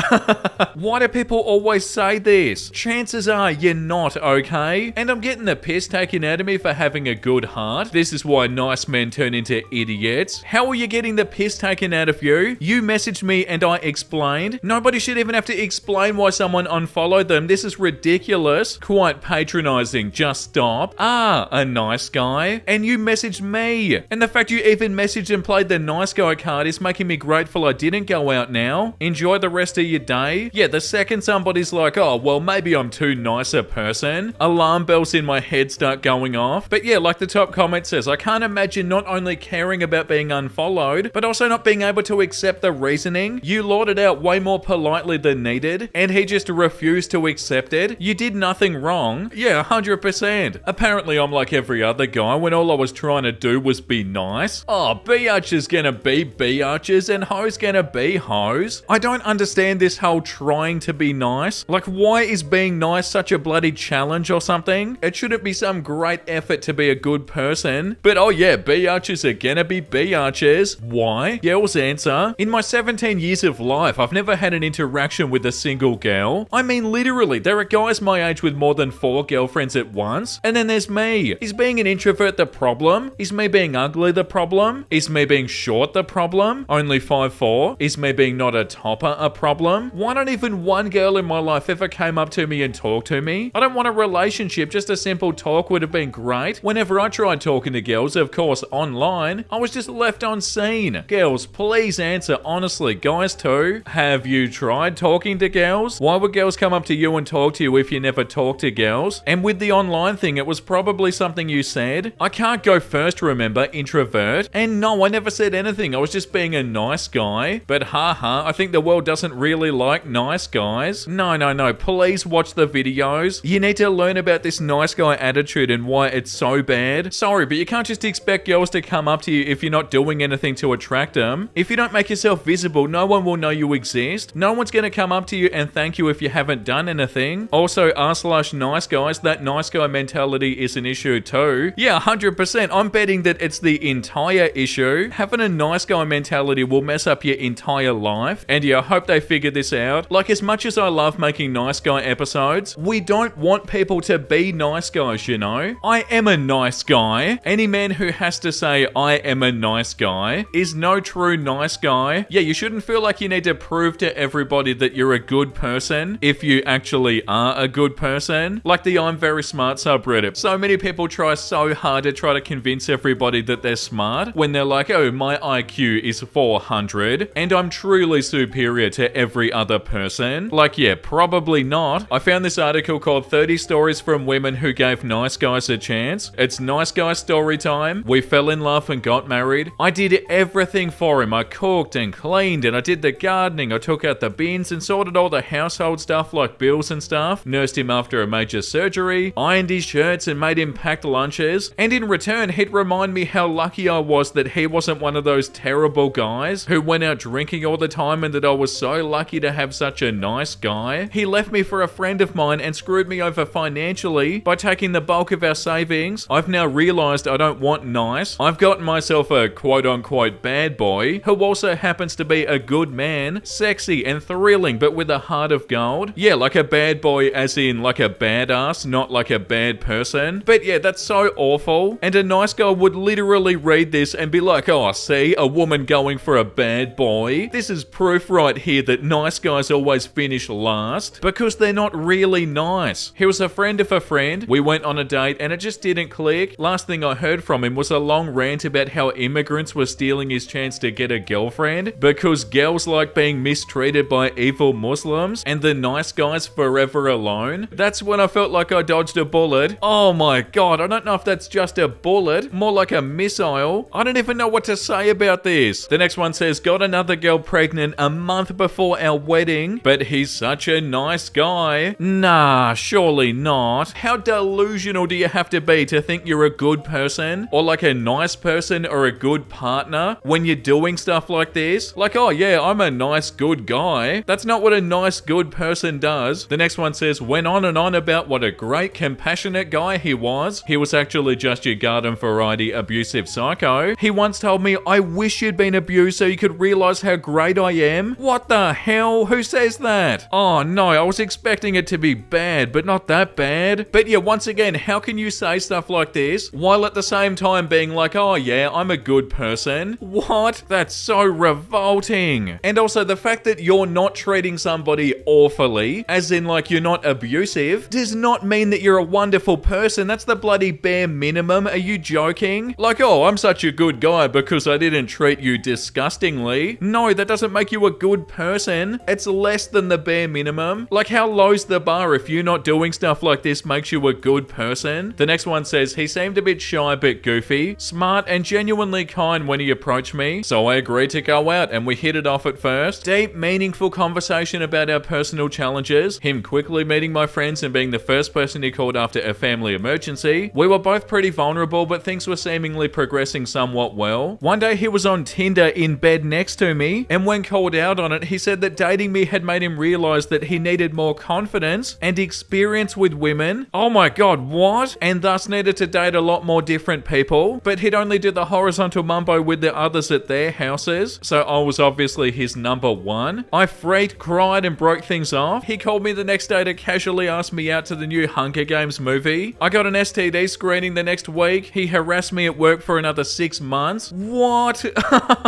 Why do people always say this? Chances are you're not, okay? And I'm getting the piss taken out of me for having a good heart. This is why nice men turn into idiots. How are you getting the piss taken out of you? You messaged me and I explained. Nobody should even have to explain why someone unfollowed them. This is ridiculous. Quite patronizing. Just stop. A nice guy. And you messaged me. And the fact you even messaged and played the nice guy card is making me grateful I didn't go out now. Enjoy the rest of your day. Yeah, the second somebody's like, oh, well, maybe I'm too nice a person, alarm bells in my head start going off. But yeah, like the top comment says, I can't imagine not only caring about being unfollowed, but also not being able to accept the reasoning. You lauded out way more politely than needed, and he just refused to accept it. You did nothing wrong. Yeah, 100%. Apparently I'm like every other guy when all I was trying to do was be nice. Oh, biatches gonna be biatches and hoes gonna be hoes. I don't understand this whole trying to be nice. Like, why is being nice such a bloody challenge or something? It shouldn't be some great effort to be a good person. But oh yeah, biatches are gonna be biatches. Why? Girls answer. In my 17 years of life, I've never had an interaction with a single girl. I mean, literally, there are guys my age with more than 4 girlfriends at once. And then there's me. Is being an introvert the problem? Is me being ugly the problem? Is me being short the problem? Only 5'4"? Is me being not a topper a problem? Why not even one girl in my life ever came up to me and talked to me? I don't want a relationship, just a simple talk would have been great. Whenever I tried talking to girls, of course online, I was just left on scene. Girls, please answer honestly. Guys too, have you tried talking to girls? Why would girls come up to you and talk to you if you never talk to girls? And with the online thing, it was probably something you said. I can't go first, remember, introvert. And no, I never said anything. I was just being a nice guy. But haha, I think the world doesn't really like nice guys. No, please watch the videos. You need to learn about this nice guy attitude and why it's so bad. Sorry, but you can't just expect girls to come up to you if you're not doing anything to attract them. If you don't make yourself visible, no one will know you exist. No one's gonna come up to you and thank you if you haven't done anything. Also, r/nice guys, that nice guy mentality is an issue too. Yeah, 100%. I'm betting that it's the entire issue. Having a nice guy mentality will mess up your entire life. And yeah, I hope they figure this out. Like, as much as I love making nice guy episodes, we don't want people to be nice guys, you know? I am a nice guy. Any man who has to say I am a nice guy is no true nice guy. Yeah, you shouldn't feel like you need to prove to everybody that you're a good person if you actually are a good person. Like the I'm very smart subreddit. So many people try so hard to try to convince everybody that they're smart when they're like, oh, my IQ is 400 and I'm truly superior to every other person. Like, yeah, probably not. I found this article article called 30 Stories from Women Who Gave Nice Guys a Chance. It's Nice Guys story time. We fell in love and got married. I did everything for him. I cooked and cleaned and I did the gardening. I took out the bins and sorted all the household stuff like bills and stuff. Nursed him after a major surgery. Ironed his shirts and made him packed lunches. And in return, he'd remind me how lucky I was that he wasn't one of those terrible guys who went out drinking all the time and that I was so lucky to have such a nice guy. He left me for a friend of mine and screwed me over financially by taking the bulk of our savings. I've now realized I don't want nice. I've gotten myself a quote-unquote bad boy who also happens to be a good man, sexy and thrilling but with a heart of gold. Yeah, like a bad boy as in like a badass, not like a bad person. But yeah, that's so awful. And a nice guy would literally read this and be like, oh, see, a woman going for a bad boy. This is proof right here that nice guys always finish last because they're not really nice. He was a friend of a friend. We went on a date and it just didn't click. Last thing I heard from him was a long rant about how immigrants were stealing his chance to get a girlfriend because girls like being mistreated by evil Muslims and the nice guys forever alone. That's when I felt like I dodged a bullet. Oh my god, I don't know if that's just a bullet, more like a missile. I don't even know what to say about this. The next one says, got another girl pregnant a month before our wedding, but he's such a nice guy. Nah, surely not. How delusional do you have to be to think you're a good person or like a nice person or a good partner when you're doing stuff like this? Like, oh yeah, I'm a nice good guy. That's not what a nice good person does. The next one says, went on and on about what a great compassionate guy he was. He was actually just your garden variety abusive psycho. He once told me, I wish you'd been abused so you could realize how great I am. What the hell? Who says that? Oh no, I was expecting it to be bad, but not that bad. But yeah, once again, how can you say stuff like this while at the same time being like, oh yeah, I'm a good person? What? That's so revolting. And also the fact that you're not treating somebody awfully, as in like you're not abusive, does not mean that you're a wonderful person. That's the bloody bare minimum. Are you joking? Like, oh, I'm such a good guy because I didn't treat you disgustingly. No, that doesn't make you a good person. It's less than the bare minimum. Like, how low's the bar if you not doing stuff like this makes you a good person? The next one says, he seemed a bit shy but goofy, smart and genuinely kind when he approached me, so I agreed to go out and we hit it off at first. Deep, meaningful conversation about our personal challenges, him quickly meeting my friends and being the first person he called after a family emergency. We were both pretty vulnerable, but things were seemingly progressing somewhat well. One day he was on Tinder in bed next to me, and when called out on it, he said that dating me had made him realize that he needed more confidence and experience with women. Oh my god, what? And thus needed to date a lot more different people, but he'd only do the horizontal mumbo with the others at their houses, so I was obviously his number one. I freaked, cried, and broke things off. He called me the next day to casually ask me out to the new Hunger Games movie. I got an STD screening the next week. He harassed me at work for another 6 months. What?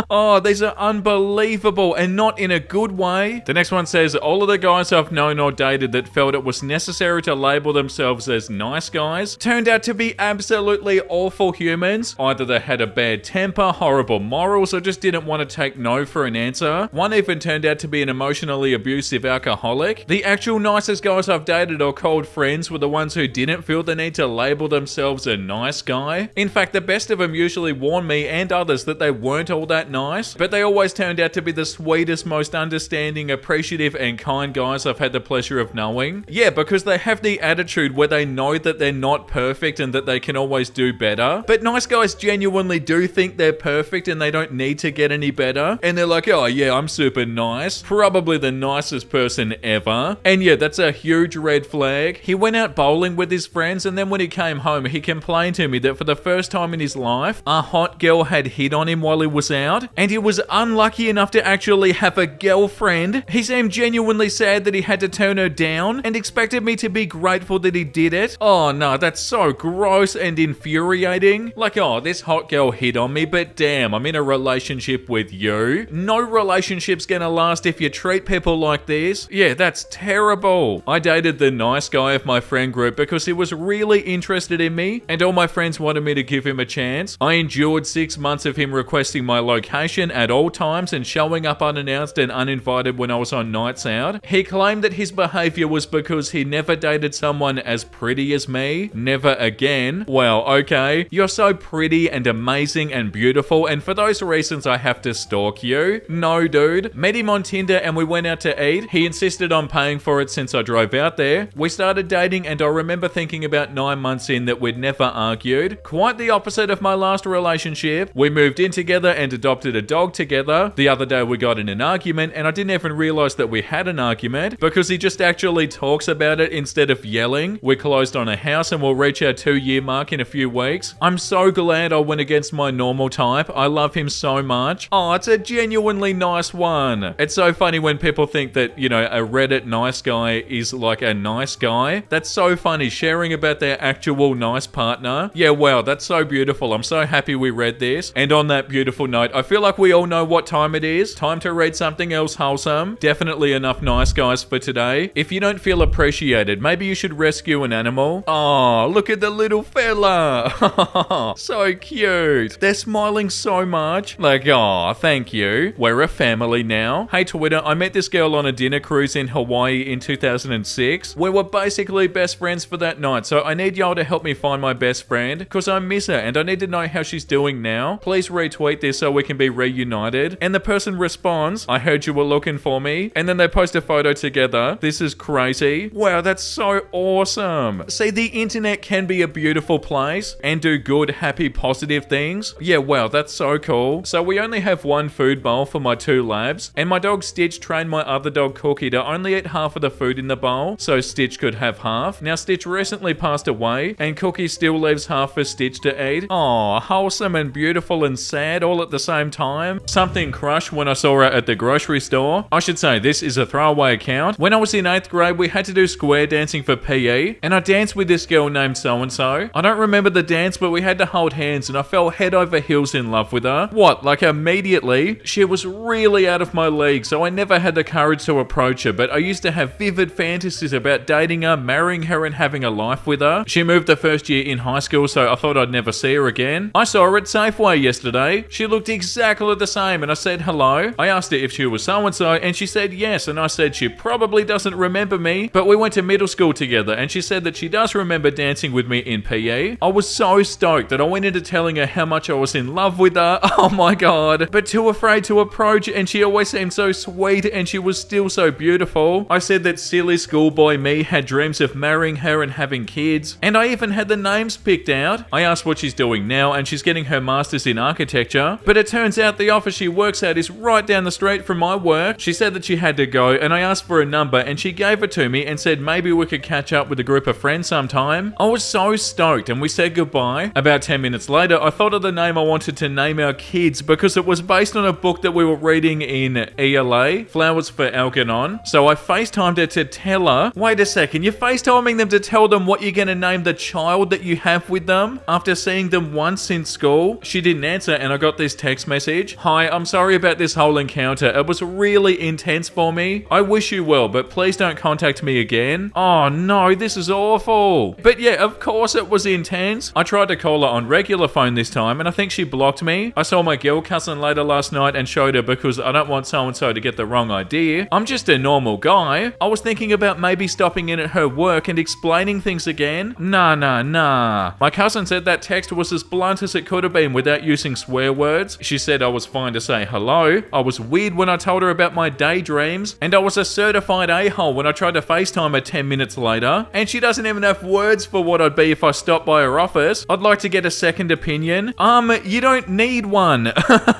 Oh, these are unbelievable and not in a good way. The next one says, all of the guys I've known or dated that felt it was necessary to label themselves as nice guys turned out to be absolutely awful humans. Either they had a bad temper, horrible morals, or just didn't want to take no for an answer. One even turned out to be an emotionally abusive alcoholic. The actual nicest guys I've dated or called friends were the ones who didn't feel the need to label themselves a nice guy. In fact, the best of them usually warned me and others that they weren't all that nice, but they always turned out to be the sweetest, most understanding, appreciative, and kind guys I've had the pleasure of knowing. Yeah, because they have the attitude where they know that they're not perfect and that they can always do better. But nice guys genuinely do think they're perfect and they don't need to get any better. And they're like, oh yeah, I'm super nice. Probably the nicest person ever. And yeah, that's a huge red flag. He went out bowling with his friends, and then when he came home, he complained to me that for the first time in his life, a hot girl had hit on him while he was out, and he was unlucky enough to actually have a girlfriend. He seemed genuinely sad that he had to turn her down and expected me to be grateful that he did it. Oh no, that's so gross and infuriating. Like, oh, this hot girl hit on me, but damn, I'm in a relationship with you. No relationship's gonna last if you treat people like this. Yeah, that's terrible. I dated the nice guy of my friend group because he was really interested in me, and all my friends wanted me to give him a chance. I endured 6 months of him requesting my location at all times and showing up unannounced and uninvited when I was on nights out. He claimed that his behavior was because he he never dated someone as pretty as me. Never again. Well, okay. You're so pretty and amazing and beautiful, and for those reasons I have to stalk you. No, dude. Met him on Tinder and we went out to eat. He insisted on paying for it since I drove out there. We started dating and I remember thinking about 9 months in that we'd never argued. Quite the opposite of my last relationship. We moved in together and adopted a dog together. The other day we got in an argument and I didn't even realize that we had an argument because he just actually talks about it instead of yelling. We closed on a house and we'll reach our 2-year mark in a few weeks. I'm so glad I went against my normal type. I love him so much. Oh, it's a genuinely nice one. It's so funny when people think that, you know, a Reddit nice guy is like a nice guy. That's so funny, sharing about their actual nice partner. Yeah, wow, that's so beautiful. I'm so happy we read this. And on that beautiful note, I feel like we all know what time it is. Time to read something else wholesome. Definitely enough nice guys for today. If you don't feel appreciated, maybe you should rescue an animal. Oh, look at the little fella. So cute. They're smiling so much. Like, oh, thank you. We're a family now. Hey Twitter, I met this girl on a dinner cruise in Hawaii in 2006. We were basically best friends for that night, so I need y'all to help me find my best friend because I miss her and I need to know how she's doing now. Please retweet this so we can be reunited. And the person responds, I heard you were looking for me. And then they post a photo together. This is crazy. Wow, that's so awesome. See, the internet can be a beautiful place and do good, happy, positive things. Yeah, wow, that's so cool. So we only have one food bowl for my 2 labs, and my dog Stitch trained my other dog Cookie to only eat half of the food in the bowl, so Stitch could have half. Now Stitch recently passed away, and Cookie still leaves half for Stitch to eat. Aw, wholesome and beautiful and sad all at the same time. Something crushed when I saw her at the grocery store. I should say this is a throwaway account. When I was in 8th grade, we had to do square dancing for PE, and I danced with this girl named so-and-so. I don't remember the dance, but we had to hold hands, and I fell head over heels in love with her. What, like immediately? She was really out of my league, so I never had the courage to approach her, but I used to have vivid fantasies about dating her, marrying her, and having a life with her. She moved the first year in high school, so I thought I'd never see her again. I saw her at Safeway yesterday. She looked exactly the same, and I said hello. I asked her if she was so-and-so, and she said yes, and I said she probably doesn't remember me, but we went to middle school together, and she said that she does remember dancing with me in PE. I was so stoked that I went into telling her how much I was in love with her. Oh my god. But too afraid to approach, and she always seemed so sweet, and she was still so beautiful. I said that silly schoolboy me had dreams of marrying her and having kids, and I even had the names picked out. I asked what she's doing now, and she's getting her master's in architecture, but it turns out the office she works at is right down the street from my work. She said that she had to go, and I asked for a number, and she gave it to me and said maybe we could catch up with a group of friends sometime. I was so stoked, and we said goodbye. About 10 minutes later, I thought of the name I wanted to name our kids because it was based on a book that we were reading in ELA, Flowers for Algernon. So I FaceTimed her to tell her, wait a second, you're FaceTiming them to tell them what you're going to name the child that you have with them after seeing them once in school? She didn't answer, and I got this text message. Hi, I'm sorry about this whole encounter. It was really intense for me. I wish you well, but please don't contact me again. Oh no, this is awful. But yeah, of course it was intense. I tried to call her on regular phone this time, and I think she blocked me. I saw my girl cousin later last night and showed her because I don't want so-and-so to get the wrong idea. I'm just a normal guy. I was thinking about maybe stopping in at her work and explaining things again. Nah. My cousin said that text was as blunt as it could have been without using swear words. She said I was fine to say hello. I was weird when I told her about my daydreams, and I was a certified a-hole when I tried to FaceTime her 10 minutes later. And she doesn't even have words for what I'd be if I stopped by her office. I'd like to get a second opinion. You don't need one.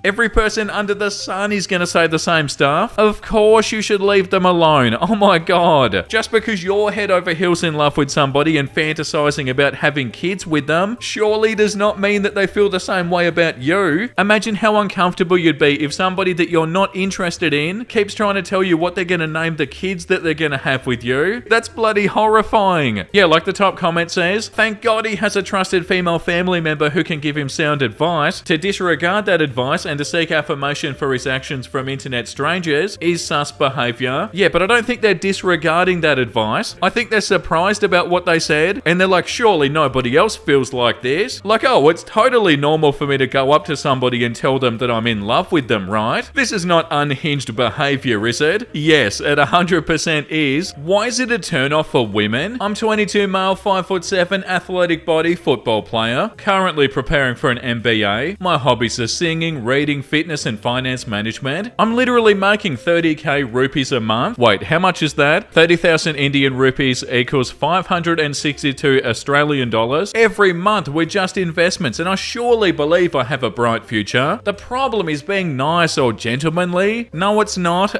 Every person under the sun is gonna say the same stuff. Of course you should leave them alone. Oh my god. Just because you're head over heels in love with somebody and fantasizing about having kids with them, surely does not mean that they feel the same way about you. Imagine how uncomfortable you'd be if somebody that you're not interested in keeps trying to tell you what they're gonna name the kids that they're gonna have with you. That's bloody horrifying. Yeah, like the top comment says, thank God he has a trusted female family member who can give him sound advice. To disregard that advice and to seek affirmation for his actions from internet strangers is sus behavior. Yeah, but I don't think they're disregarding that advice. I think they're surprised about what they said, and they're like, surely nobody else feels like this. Like, oh, it's totally normal for me to go up to somebody and tell them that I'm in love with them, right? This is not unhinged behavior, is it? Yes, it 100% is. Why is it it a turn off for women? I'm 22 male, 5'7", athletic body, football player, currently preparing for an MBA. My hobbies are singing, reading, fitness and finance management. I'm literally making 30k rupees a month. Wait, how much is that? 30,000 Indian rupees equals 562 Australian dollars every month with just investments, and I surely believe I have a bright future. The problem is being nice or gentlemanly. No, it's not.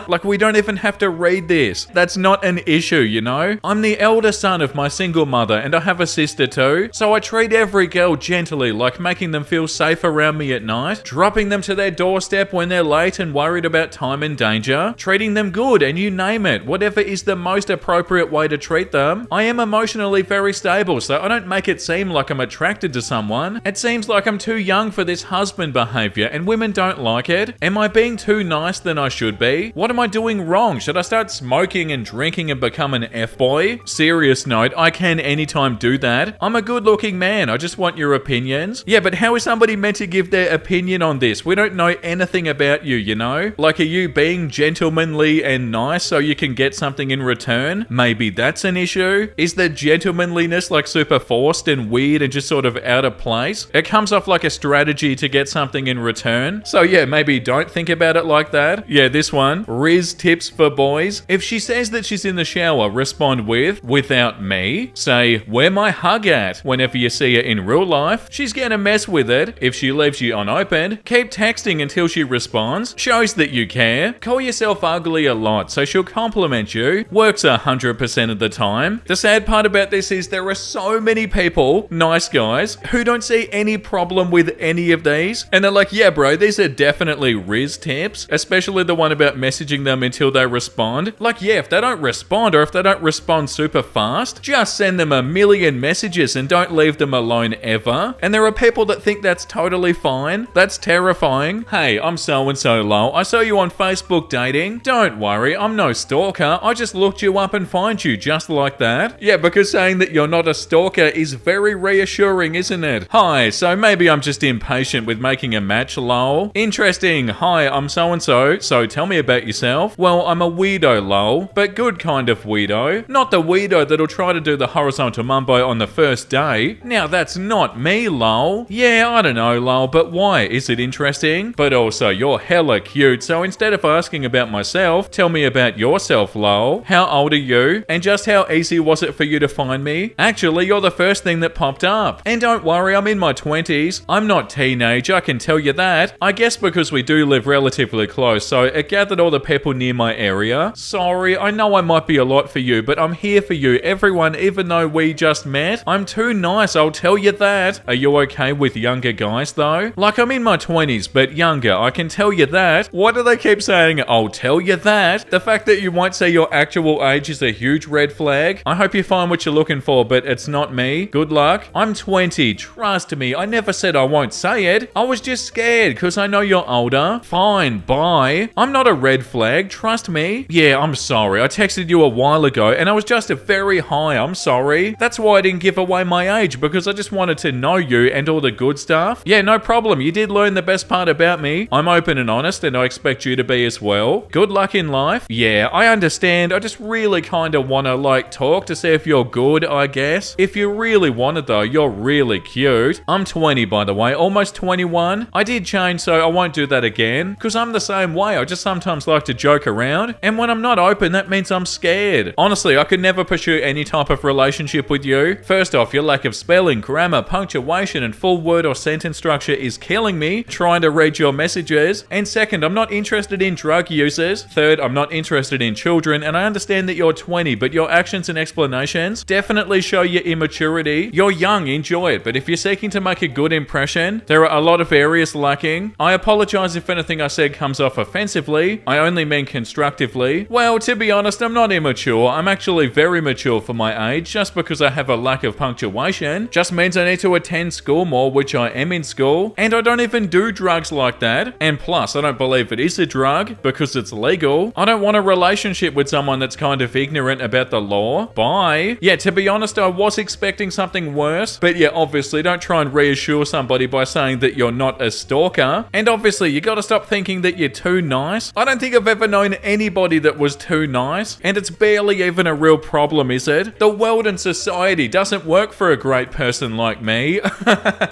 Like, we don't even have to read this. That's not an issue, you know? I'm the elder son of my single mother and I have a sister too, so I treat every girl gently, like making them feel safe around me at night, dropping them to their doorstep when they're late and worried about time and danger, treating them good, and you name it, whatever is the most appropriate way to treat them. I am emotionally very stable, so I don't make it seem like I'm attracted to someone. It seems like I'm too young for this husband behavior and women don't like it. Am I being too nice than I should be? What am I doing wrong? Should I start smoking and drinking and become an F-boy? Serious note, I can anytime do that. I'm a good looking man, I just want your opinions. Yeah, but how is somebody meant to give their opinion on this? We don't know anything about you, you know? Like, are you being gentlemanly and nice so you can get something in return? Maybe that's an issue. Is the gentlemanliness like super forced and weird and just sort of out of place? It comes off like a strategy to get something in return. So yeah, maybe don't think about it like that. Yeah, this one, Riz tips for boys. If she says that she's in the shower, respond with, without me. Say, where my hug at? Whenever you see her in real life, she's gonna mess with it. If she leaves you unopened, keep texting until she responds. Shows that you care. Call yourself ugly a lot, so she'll compliment you. Works 100% of the time. The sad part about this is there are so many people, nice guys, who don't see any problem with any of these. And they're like, yeah bro, these are definitely Riz tips. Especially the one about messaging them until they respond. Like, yeah, if they don't respond or if they don't respond super fast, just send them a million messages and don't leave them alone ever. And there are people that think that's totally fine. That's terrifying. Hey, I'm so-and-so lol. I saw you on Facebook dating. Don't worry, I'm no stalker. I just looked you up and find you just like that. Yeah, because saying that you're not a stalker is very reassuring, isn't it? Hi, so maybe I'm just impatient with making a match lol. Interesting. Hi, I'm so-and-so, so tell me about yourself. Well, I'm a weirdo lol, but good kind of weirdo. Not the weirdo that'll try to do the horizontal mumbo on the first day. Now that's not me lol. Yeah, I don't know lol, but why? Is it interesting? But also, you're hella cute, so instead of asking about myself, tell me about yourself lol. How old are you? And just how easy was it for you to find me? Actually, you're the first thing that popped up. And don't worry, I'm in my 20s. I'm not teenage, I can tell you that. I guess because we do live relatively close, so it gathered all the people near my area. Sorry, I know I might be a lot for you, but I'm here for you, everyone, even though we just met. I'm too nice, I'll tell you that. Are you okay with younger guys though? Like, I'm in my 20s, but younger, I can tell you that. Why do they keep saying, I'll tell you that? The fact that you won't say your actual age is a huge red flag. I hope you find what you're looking for, but it's not me. Good luck. I'm 20, trust me, I never said I won't say it. I was just scared, because I know you're older. Fine, bye. I'm not a red flag, trust me. Yeah, I'm sorry, I texted you a while ago, and I was just very high, I'm sorry. That's why I didn't give away my age, because I just wanted to know you and all the good stuff. Yeah, no problem, you did learn the best part about me. I'm open and honest, and I expect you to be as well. Good luck in life. Yeah, I understand, I just really kind of want to like talk to see if you're good, I guess. If you really want it though, you're really cute. I'm 20 by the way, almost 21. I did change, so I won't do that again, because I'm the same way. I just sometimes like to joke around, and when I'm not open, that means I'm scared. Honestly, I could never pursue any type of relationship with you. First off, your lack of spelling, grammar, punctuation, and full word or sentence structure is killing me trying to read your messages. And second, I'm not interested in drug users. Third, I'm not interested in children, and I understand that you're 20, but your actions and explanations definitely show your immaturity. You're young, enjoy it, but if you're seeking to make a good impression, there are a lot of areas lacking. I apologize if anything I said comes off offensively. I only mean constructively. Well, to be honest, I'm not immature. I'm actually very mature for my age. Just because I have a lack of punctuation just means I need to attend school more, which I am in school, and I don't even do drugs like that. And plus, I don't believe it is a drug because it's legal. I don't want a relationship with someone that's kind of ignorant about the law. Bye. Yeah, to be honest, I was expecting something worse, but yeah, obviously don't try and reassure somebody by saying that you're not a stalker. And obviously, you gotta stop thinking that you're too nice. I don't think I've ever known anybody that was too nice, and it's barely even a real problem, is it? The world and society doesn't work for a great person like me.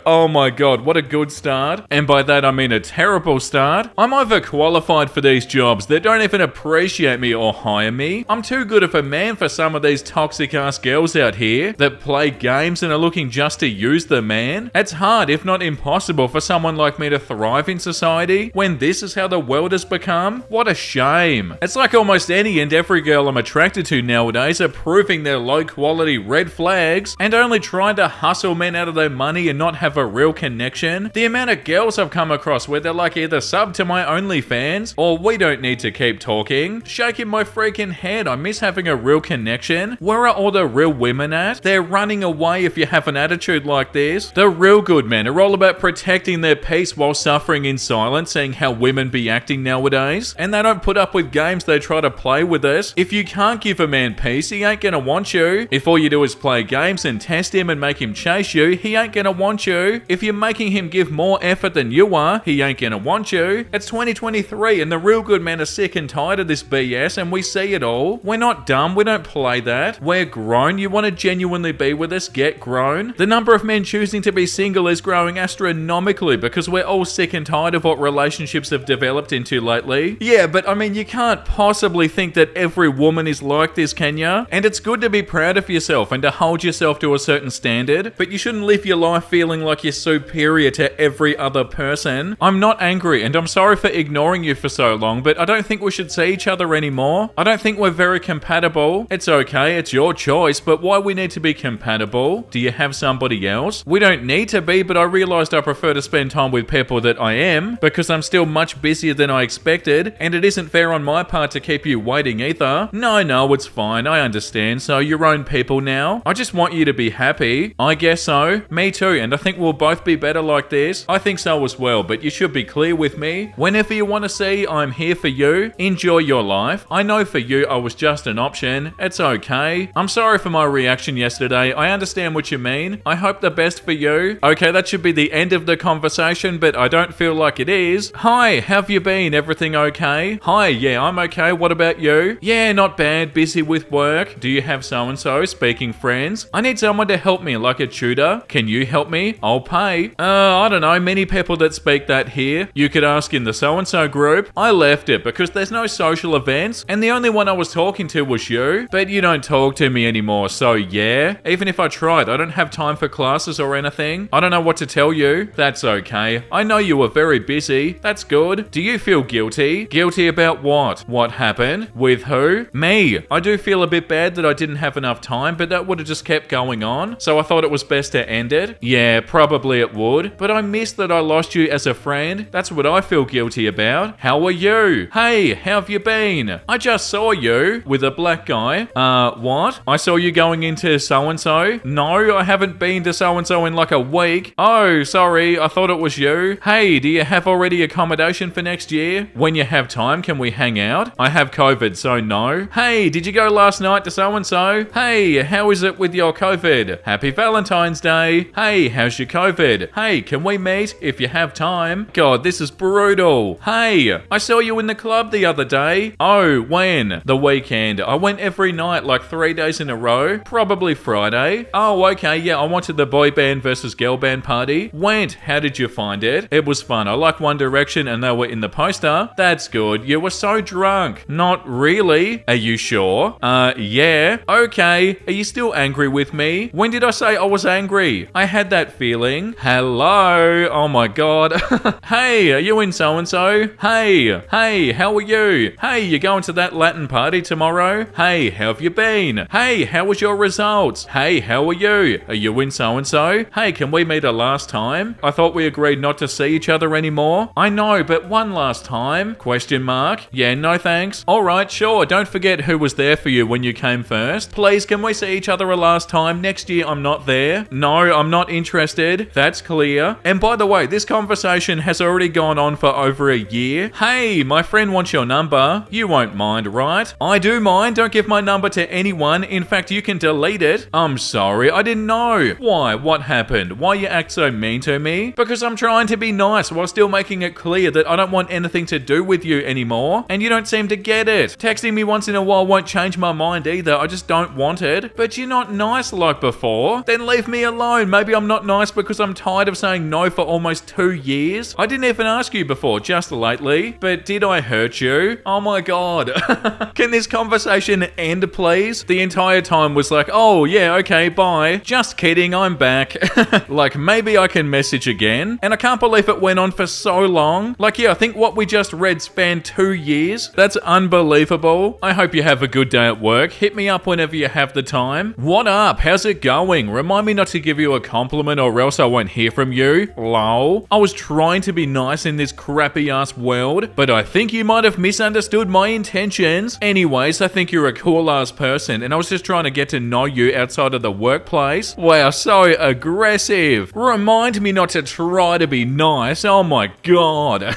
Oh my god, what a good start. And by that I mean a terrible start. I'm overqualified for these jobs. They don't even appreciate me or hire me. I'm too good of a man for some of these toxic ass girls out here that play games and are looking just to use the man. It's hard, if not impossible, for someone like me to thrive in society when this is how the world has become. What a shame. It's like almost any and every girl I'm attracted to nowadays are proving their low quality red flags and only trying to hustle men out of their money and not have a real connection. The amount of girls I've come across where they're like either sub to my OnlyFans or we don't need to keep talking. Shaking my freaking head. I miss having a real connection. Where are all the real women at? They're running away if you have an attitude like this. The real good men are all about protecting their peace while suffering in silence, seeing how women be acting nowadays. And they don't put up with games they try to play with us. If you can't give a man peace, he ain't gonna want you. If all you do is play games and test him and make him chase you, he ain't gonna want you. If you're making him give more effort than you are, he ain't gonna want you. It's 2023 and the real good men are sick and tired of this BS and we see it all. We're not dumb, we don't play that. We're grown. You want to genuinely be with us? Get grown. The number of men choosing to be single is growing astronomically because we're all sick and tired of what relationships have developed into lately. Yeah, but I mean, you can't possibly think that every woman is like this, can ya? And it's good to be proud of yourself and to hold yourself to a certain standard, but you shouldn't live your life feeling like you're superior to every other person. I'm not angry and I'm sorry for ignoring you for so long, but I don't think we should see each other anymore. I don't think we're very compatible. It's okay, it's your choice, but why we need to be compatible? Do you have somebody else? We don't need to be, but I realized I prefer to spend time with people that I am because I'm still much busier than I expected, and it isn't fair on my part to keep you waiting either. No, it's fine, I understand. So you're own people now. I just want you to be happy. I guess so. Me too, and I think we'll both be better like this. I think so as well, but you should be clear with me. Whenever you want to see, I'm here for you. Enjoy your life. I know for you I was just an option. It's okay. I'm sorry for my reaction yesterday. I understand what you mean. I hope the best for you. Okay, that should be the end of the conversation, but I don't feel like it is. Hi, how have you been? Everything okay? Hi, yeah, I'm okay. What about you? Yeah, not bad. Busy with work. Do you have so-and-so? Speaking friends. I need someone to help me, like a tutor. Can you help me? I'll pay. I don't know. Many people that speak that here. You could ask in the so-and-so group. I left it because there's no social events, and the only one I was talking to was you. But you don't talk to me anymore, so yeah. Even if I tried, I don't have time for classes or anything. I don't know what to tell you. That's okay. I know you were very busy. That's good. Do you feel guilty? Guilty about what? What happened? With who? Me. I do feel a bit bad that I didn't have enough time, but that would have just kept going on, so I thought it was best to end it. Yeah, probably it would, but I missed that I lost you as a friend. That's what I feel guilty about. How are you? Hey, how have you been? I just saw you with a black guy. What? I saw you going into so-and-so? No, I haven't been to so-and-so in like a week. Oh, sorry, I thought it was you. Hey, do you have already accommodation for next year? When you have time, can we hang out? I have COVID, so no. Hey, did you go last night to so-and-so? Hey, how is it with your COVID? Happy Valentine's Day. Hey, how's your COVID? Hey, can we meet if you have time? God, this is brutal. Hey, I saw you in the club the other day. Oh, when? The weekend. I went every night like 3 days in a row. Probably Friday. Oh, okay, yeah, I went to the boy band versus girl band party. Went. How did you find it? It was fun. I like One Direction and they were in the poster. That's good. You were so drunk. Not really. Are you sure? Yeah. Okay. Are you still angry with me? When did I say I was angry? I had that feeling. Hello. Oh my god. Hey, are you in so-and-so? Hey, how are you? Hey, you going to that Latin party tomorrow? Hey, how have you been? Hey, how was your results? Hey, how are you? Are you in so-and-so? Hey, can we meet a last time? I thought we agreed not to see each other anymore. I know, but one last time? Question mark. Yeah, no thanks. Alright, sure. Don't forget who was there for you when you came first. Please, can we see each other a last time? Next year I'm not there. No, I'm not interested. That's clear. And by the way, this conversation has already gone on for over a year. Hey, my friend wants your number. You won't mind, right? I do mind. Don't give my number to anyone. In fact, you can delete it. I'm sorry, I didn't know. Why? What happened? Why you act so mean to me? Because I'm trying to be nice while still making it clear that I don't want anything to do with you anymore, and you don't seem to get it. Texting me once in a I won't change my mind either. I just don't want it. But you're not nice like before. Then leave me alone. Maybe I'm not nice because I'm tired of saying no for almost 2 years. I didn't even ask you before, just lately. But did I hurt you? Oh my god. Can this conversation end, please? The entire time was like, oh yeah, okay, bye. Just kidding, I'm back. Like, maybe I can message again. And I can't believe it went on for so long. Like, yeah, I think what we just read spanned 2 years. That's unbelievable. I hope you have a good day at work. Hit me up whenever you have the time. What up? How's it going? Remind me not to give you a compliment or else I won't hear from you. Lol. I was trying to be nice in this crappy ass world, but I think you might have misunderstood my intentions. Anyways, I think you're a cool ass person and I was just trying to get to know you outside of the workplace. Wow, so aggressive. Remind me not to try to be nice. Oh my god.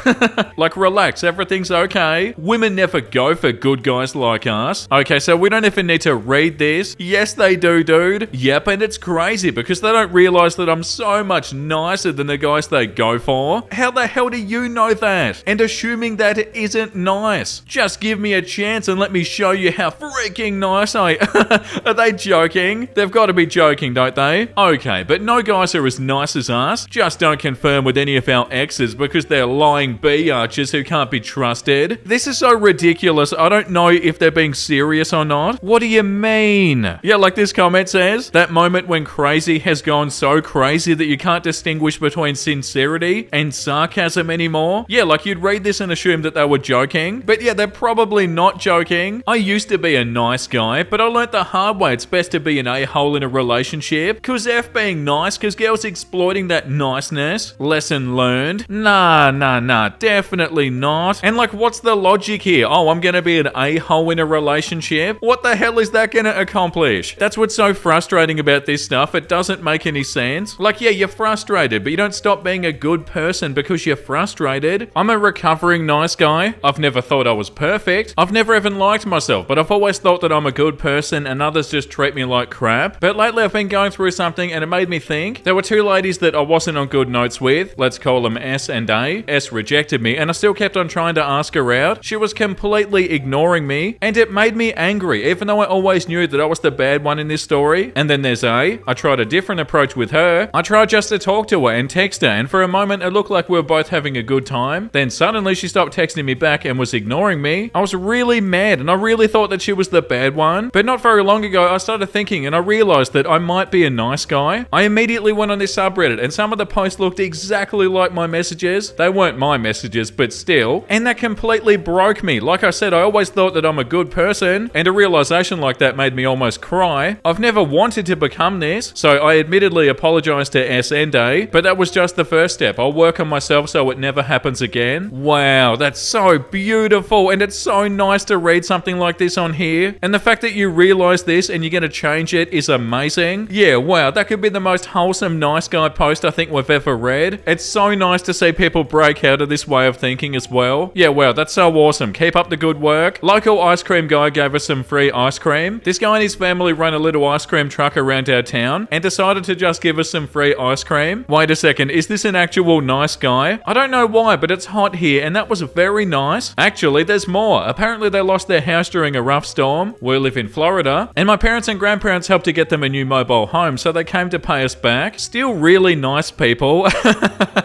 Like, relax, everything's okay. Women never go for good guys like us. Okay, so we don't even need to read this. Yes, they do, dude. Yep, and it's crazy because they don't realize that I'm so much nicer than the guys they go for. How the hell do you know that? And assuming that it isn't nice. Just give me a chance and let me show you how freaking nice I am. Are they joking? They've got to be joking, don't they? Okay, but no guys are as nice as us. Just don't confirm with any of our exes because they're lying bee-archers who can't be trusted. This is so ridiculous. I don't know if they're being serious or not. What do you mean? Yeah, like this comment says, that moment when crazy has gone so crazy that you can't distinguish between sincerity and sarcasm anymore. Yeah, like you'd read this and assume that they were joking. But yeah, they're probably not joking. I used to be a nice guy, but I learnt the hard way it's best to be an a-hole in a relationship. Cause F being nice, cause girls exploiting that niceness. Lesson learned. Nah, definitely not. And like, what's the logic here? Oh, I'm gonna be an a-hole in a relationship? What the hell is that gonna accomplish? That's what's so frustrating about this stuff. It doesn't make any sense. Like, yeah, you're frustrated, but you don't stop being a good person because you're frustrated. I'm a recovering nice guy. I've never thought I was perfect. I've never even liked myself, but I've always thought that I'm a good person and others just treat me like crap. But lately I've been going through something and it made me think. There were 2 ladies that I wasn't on good notes with. Let's call them S and A. S rejected me and I still kept on trying to ask her out. She was completely ignoring me and it made me angry, even though I always knew that I was the bad one in this story. And then there's A. I tried a different approach with her. I tried just to talk to her and text her, and for a moment it looked like we were both having a good time. Then suddenly she stopped texting me back and was ignoring me. I was really mad and I really thought that she was the bad one. But not very long ago I started thinking and I realized that I might be a nice guy. I immediately went on this subreddit and some of the posts looked exactly like my messages. They weren't my messages, but still. And that completely broke me. Like I said, I always thought that I'm a good person, and a realization like that made me almost cry. I've never wanted to become this, so I admittedly apologized to S and A, but that was just the first step. I'll work on myself so it never happens again. Wow, that's so beautiful, and it's so nice to read something like this on here. And the fact that you realize this and you're gonna change it is amazing. Yeah, wow, that could be the most wholesome nice guy post I think we've ever read. It's so nice to see people break out of this way of thinking as well. Yeah, wow, that's so awesome. Keep up the good work. Local ice cream guy gave us some free ice cream. This guy and his family run a little ice cream truck around our town and decided to just give us some free ice cream. Wait a second, is this an actual nice guy? I don't know why, but it's hot here and that was very nice. Actually, there's more. Apparently they lost their house during a rough storm. We live in Florida and my parents and grandparents helped to get them a new mobile home, so they came to pay us back. Still really nice people.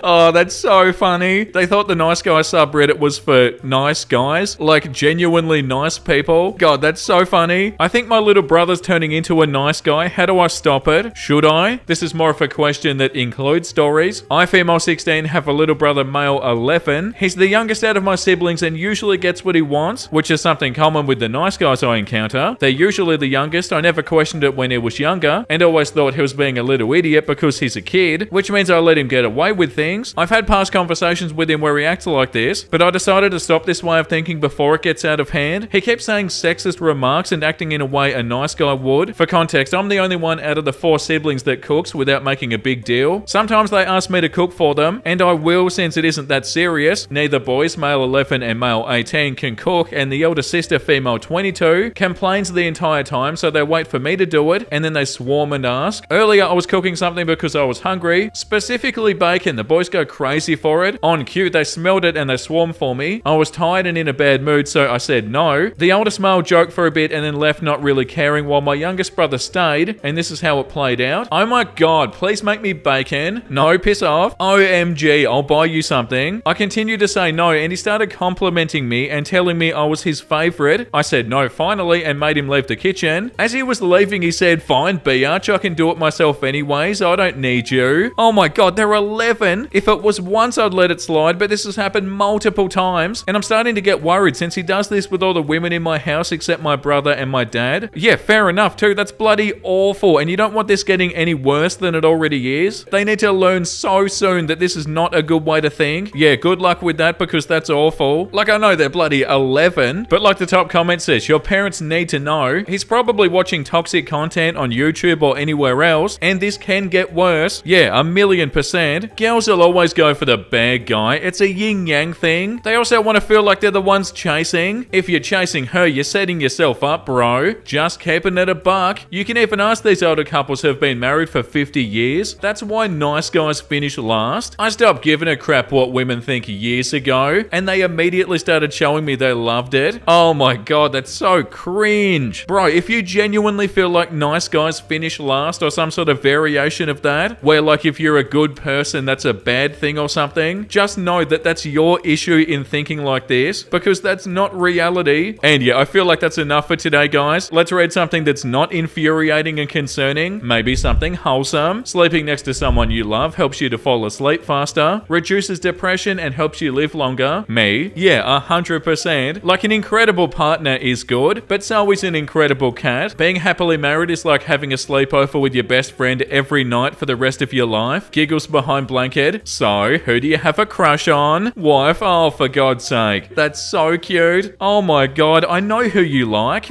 Oh, that's so funny. They thought the nice guy subreddit was for nice guys, like genuinely nice people. God, that's so funny. I think my little brother's turning into a nice guy. How do I stop it? Should I? This is more of a question that includes stories. I, female 16, have a little brother, male 11. He's the youngest out of my siblings and usually gets what he wants, which is something common with the nice guys I encounter. They're usually the youngest. I never questioned it when he was younger and always thought he was being a little idiot because he's a kid, which means I let him get away with things. I've had past conversations with him where he acts like this, but I decided to stop this way of thinking before it gets out of hand. He keeps saying sexist remarks and acting in a way a nice guy would. For context, I'm the only one out of the 4 siblings that cooks without making a big deal. Sometimes they ask me to cook for them, and I will since it isn't that serious. Neither boys, male 11 and male 18, can cook, and the elder sister, female 22, complains the entire time, so they wait for me to do it, and then they swarm and ask. Earlier, I was cooking something because I was hungry, specifically bacon. The boys go crazy for it. On cue, they smelled it and they swarmed for me. I was tired and in a bad mood, so I said no. The eldest male joked for a bit and then left not really caring while my youngest brother stayed, and this is how it played out. Oh my god, please make me bacon. No, piss off. OMG, I'll buy you something. I continued to say no, and he started complimenting me and telling me I was his favorite. I said no finally and made him leave the kitchen. As he was leaving, he said, fine, biatch, I can do it myself anyways. I don't need you. Oh my god, they're 11. If it was once, I'd let it slide, but this has happened multiple times, and I'm starting to get worried since he does this with all the women in my house except my brother and my dad. Yeah, fair enough too. That's bloody awful, and you don't want this getting any worse than it already is. They need to learn so soon that this is not a good way to think. Yeah, good luck with that because that's awful. Like, I know they're bloody 11, but like the top comment says, your parents need to know. He's probably watching toxic content on YouTube or anywhere else, and this can get worse. Yeah, 1,000,000%. Girls will always go for the bad guy. It's a yin-yang thing. They also want to feel like they're the ones chasing. If you're chasing her, you're setting yourself up, bro. Just keeping it a buck. You can even ask these older couples who have been married for 50 years. That's why nice guys finish last. I stopped giving a crap what women think years ago, and they immediately started showing me they loved it. Oh my god, that's so cringe. Bro, if you genuinely feel like nice guys finish last or some sort of variation of that, where like if you're a good person, that's a bad thing or something, just know that that's your issue in thinking like this, because that's not reality. And yeah, I feel like that's enough for today, guys. Let's read something that's not infuriating and concerning. Maybe something wholesome. Sleeping next to someone you love helps you to fall asleep faster, reduces depression and helps you live longer. Me? Yeah, 100%. Like, an incredible partner is good, but so is an incredible cat. Being happily married is like having a sleepover with your best friend every night for the rest of your life. Giggles behind blanket. So, who do you have a crush on? Wife? Oh, for God's sake. That's so cute. Oh my god, I know who you like.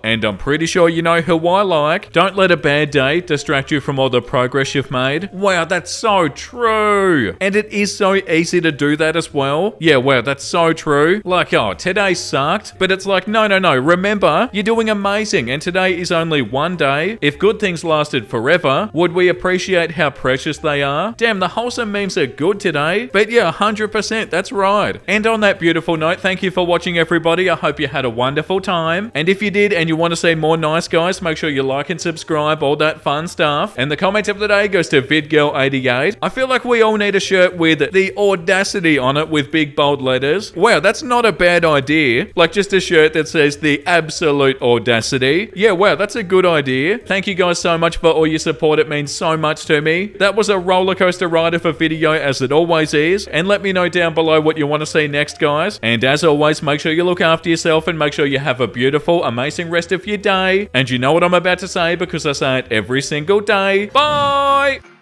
And I'm pretty sure you know who I like. Don't let a bad day distract you from all the progress you've made. Wow, that's so true. And it is so easy to do that as well. Yeah, wow, that's so true. Like, oh, today sucked. But it's like, no. Remember, you're doing amazing, and today is only one day. If good things lasted forever, would we appreciate how precious they are? Damn, the wholesome memes are good today. But yeah, 100%, that's right. And on that beautiful note, thank you for watching, everybody. I hope you had a wonderful time. And if you did and you want to see more nice guys, make sure you like and subscribe, all that fun stuff. And the comment of the day goes to VidGirl88. I feel like we all need a shirt with the audacity on it with big bold letters. Wow, that's not a bad idea. Like, just a shirt that says the absolute audacity. Yeah, wow, that's a good idea. Thank you guys so much for all your support. It means so much to me. That was a roller coaster ride of a video, as it always is. And let me know down below what you want to see next, guys. And as always, make sure you look after yourself and make sure you have a beautiful, amazing rest of your day. And you know what I'm about to say because I say it every single day. Bye!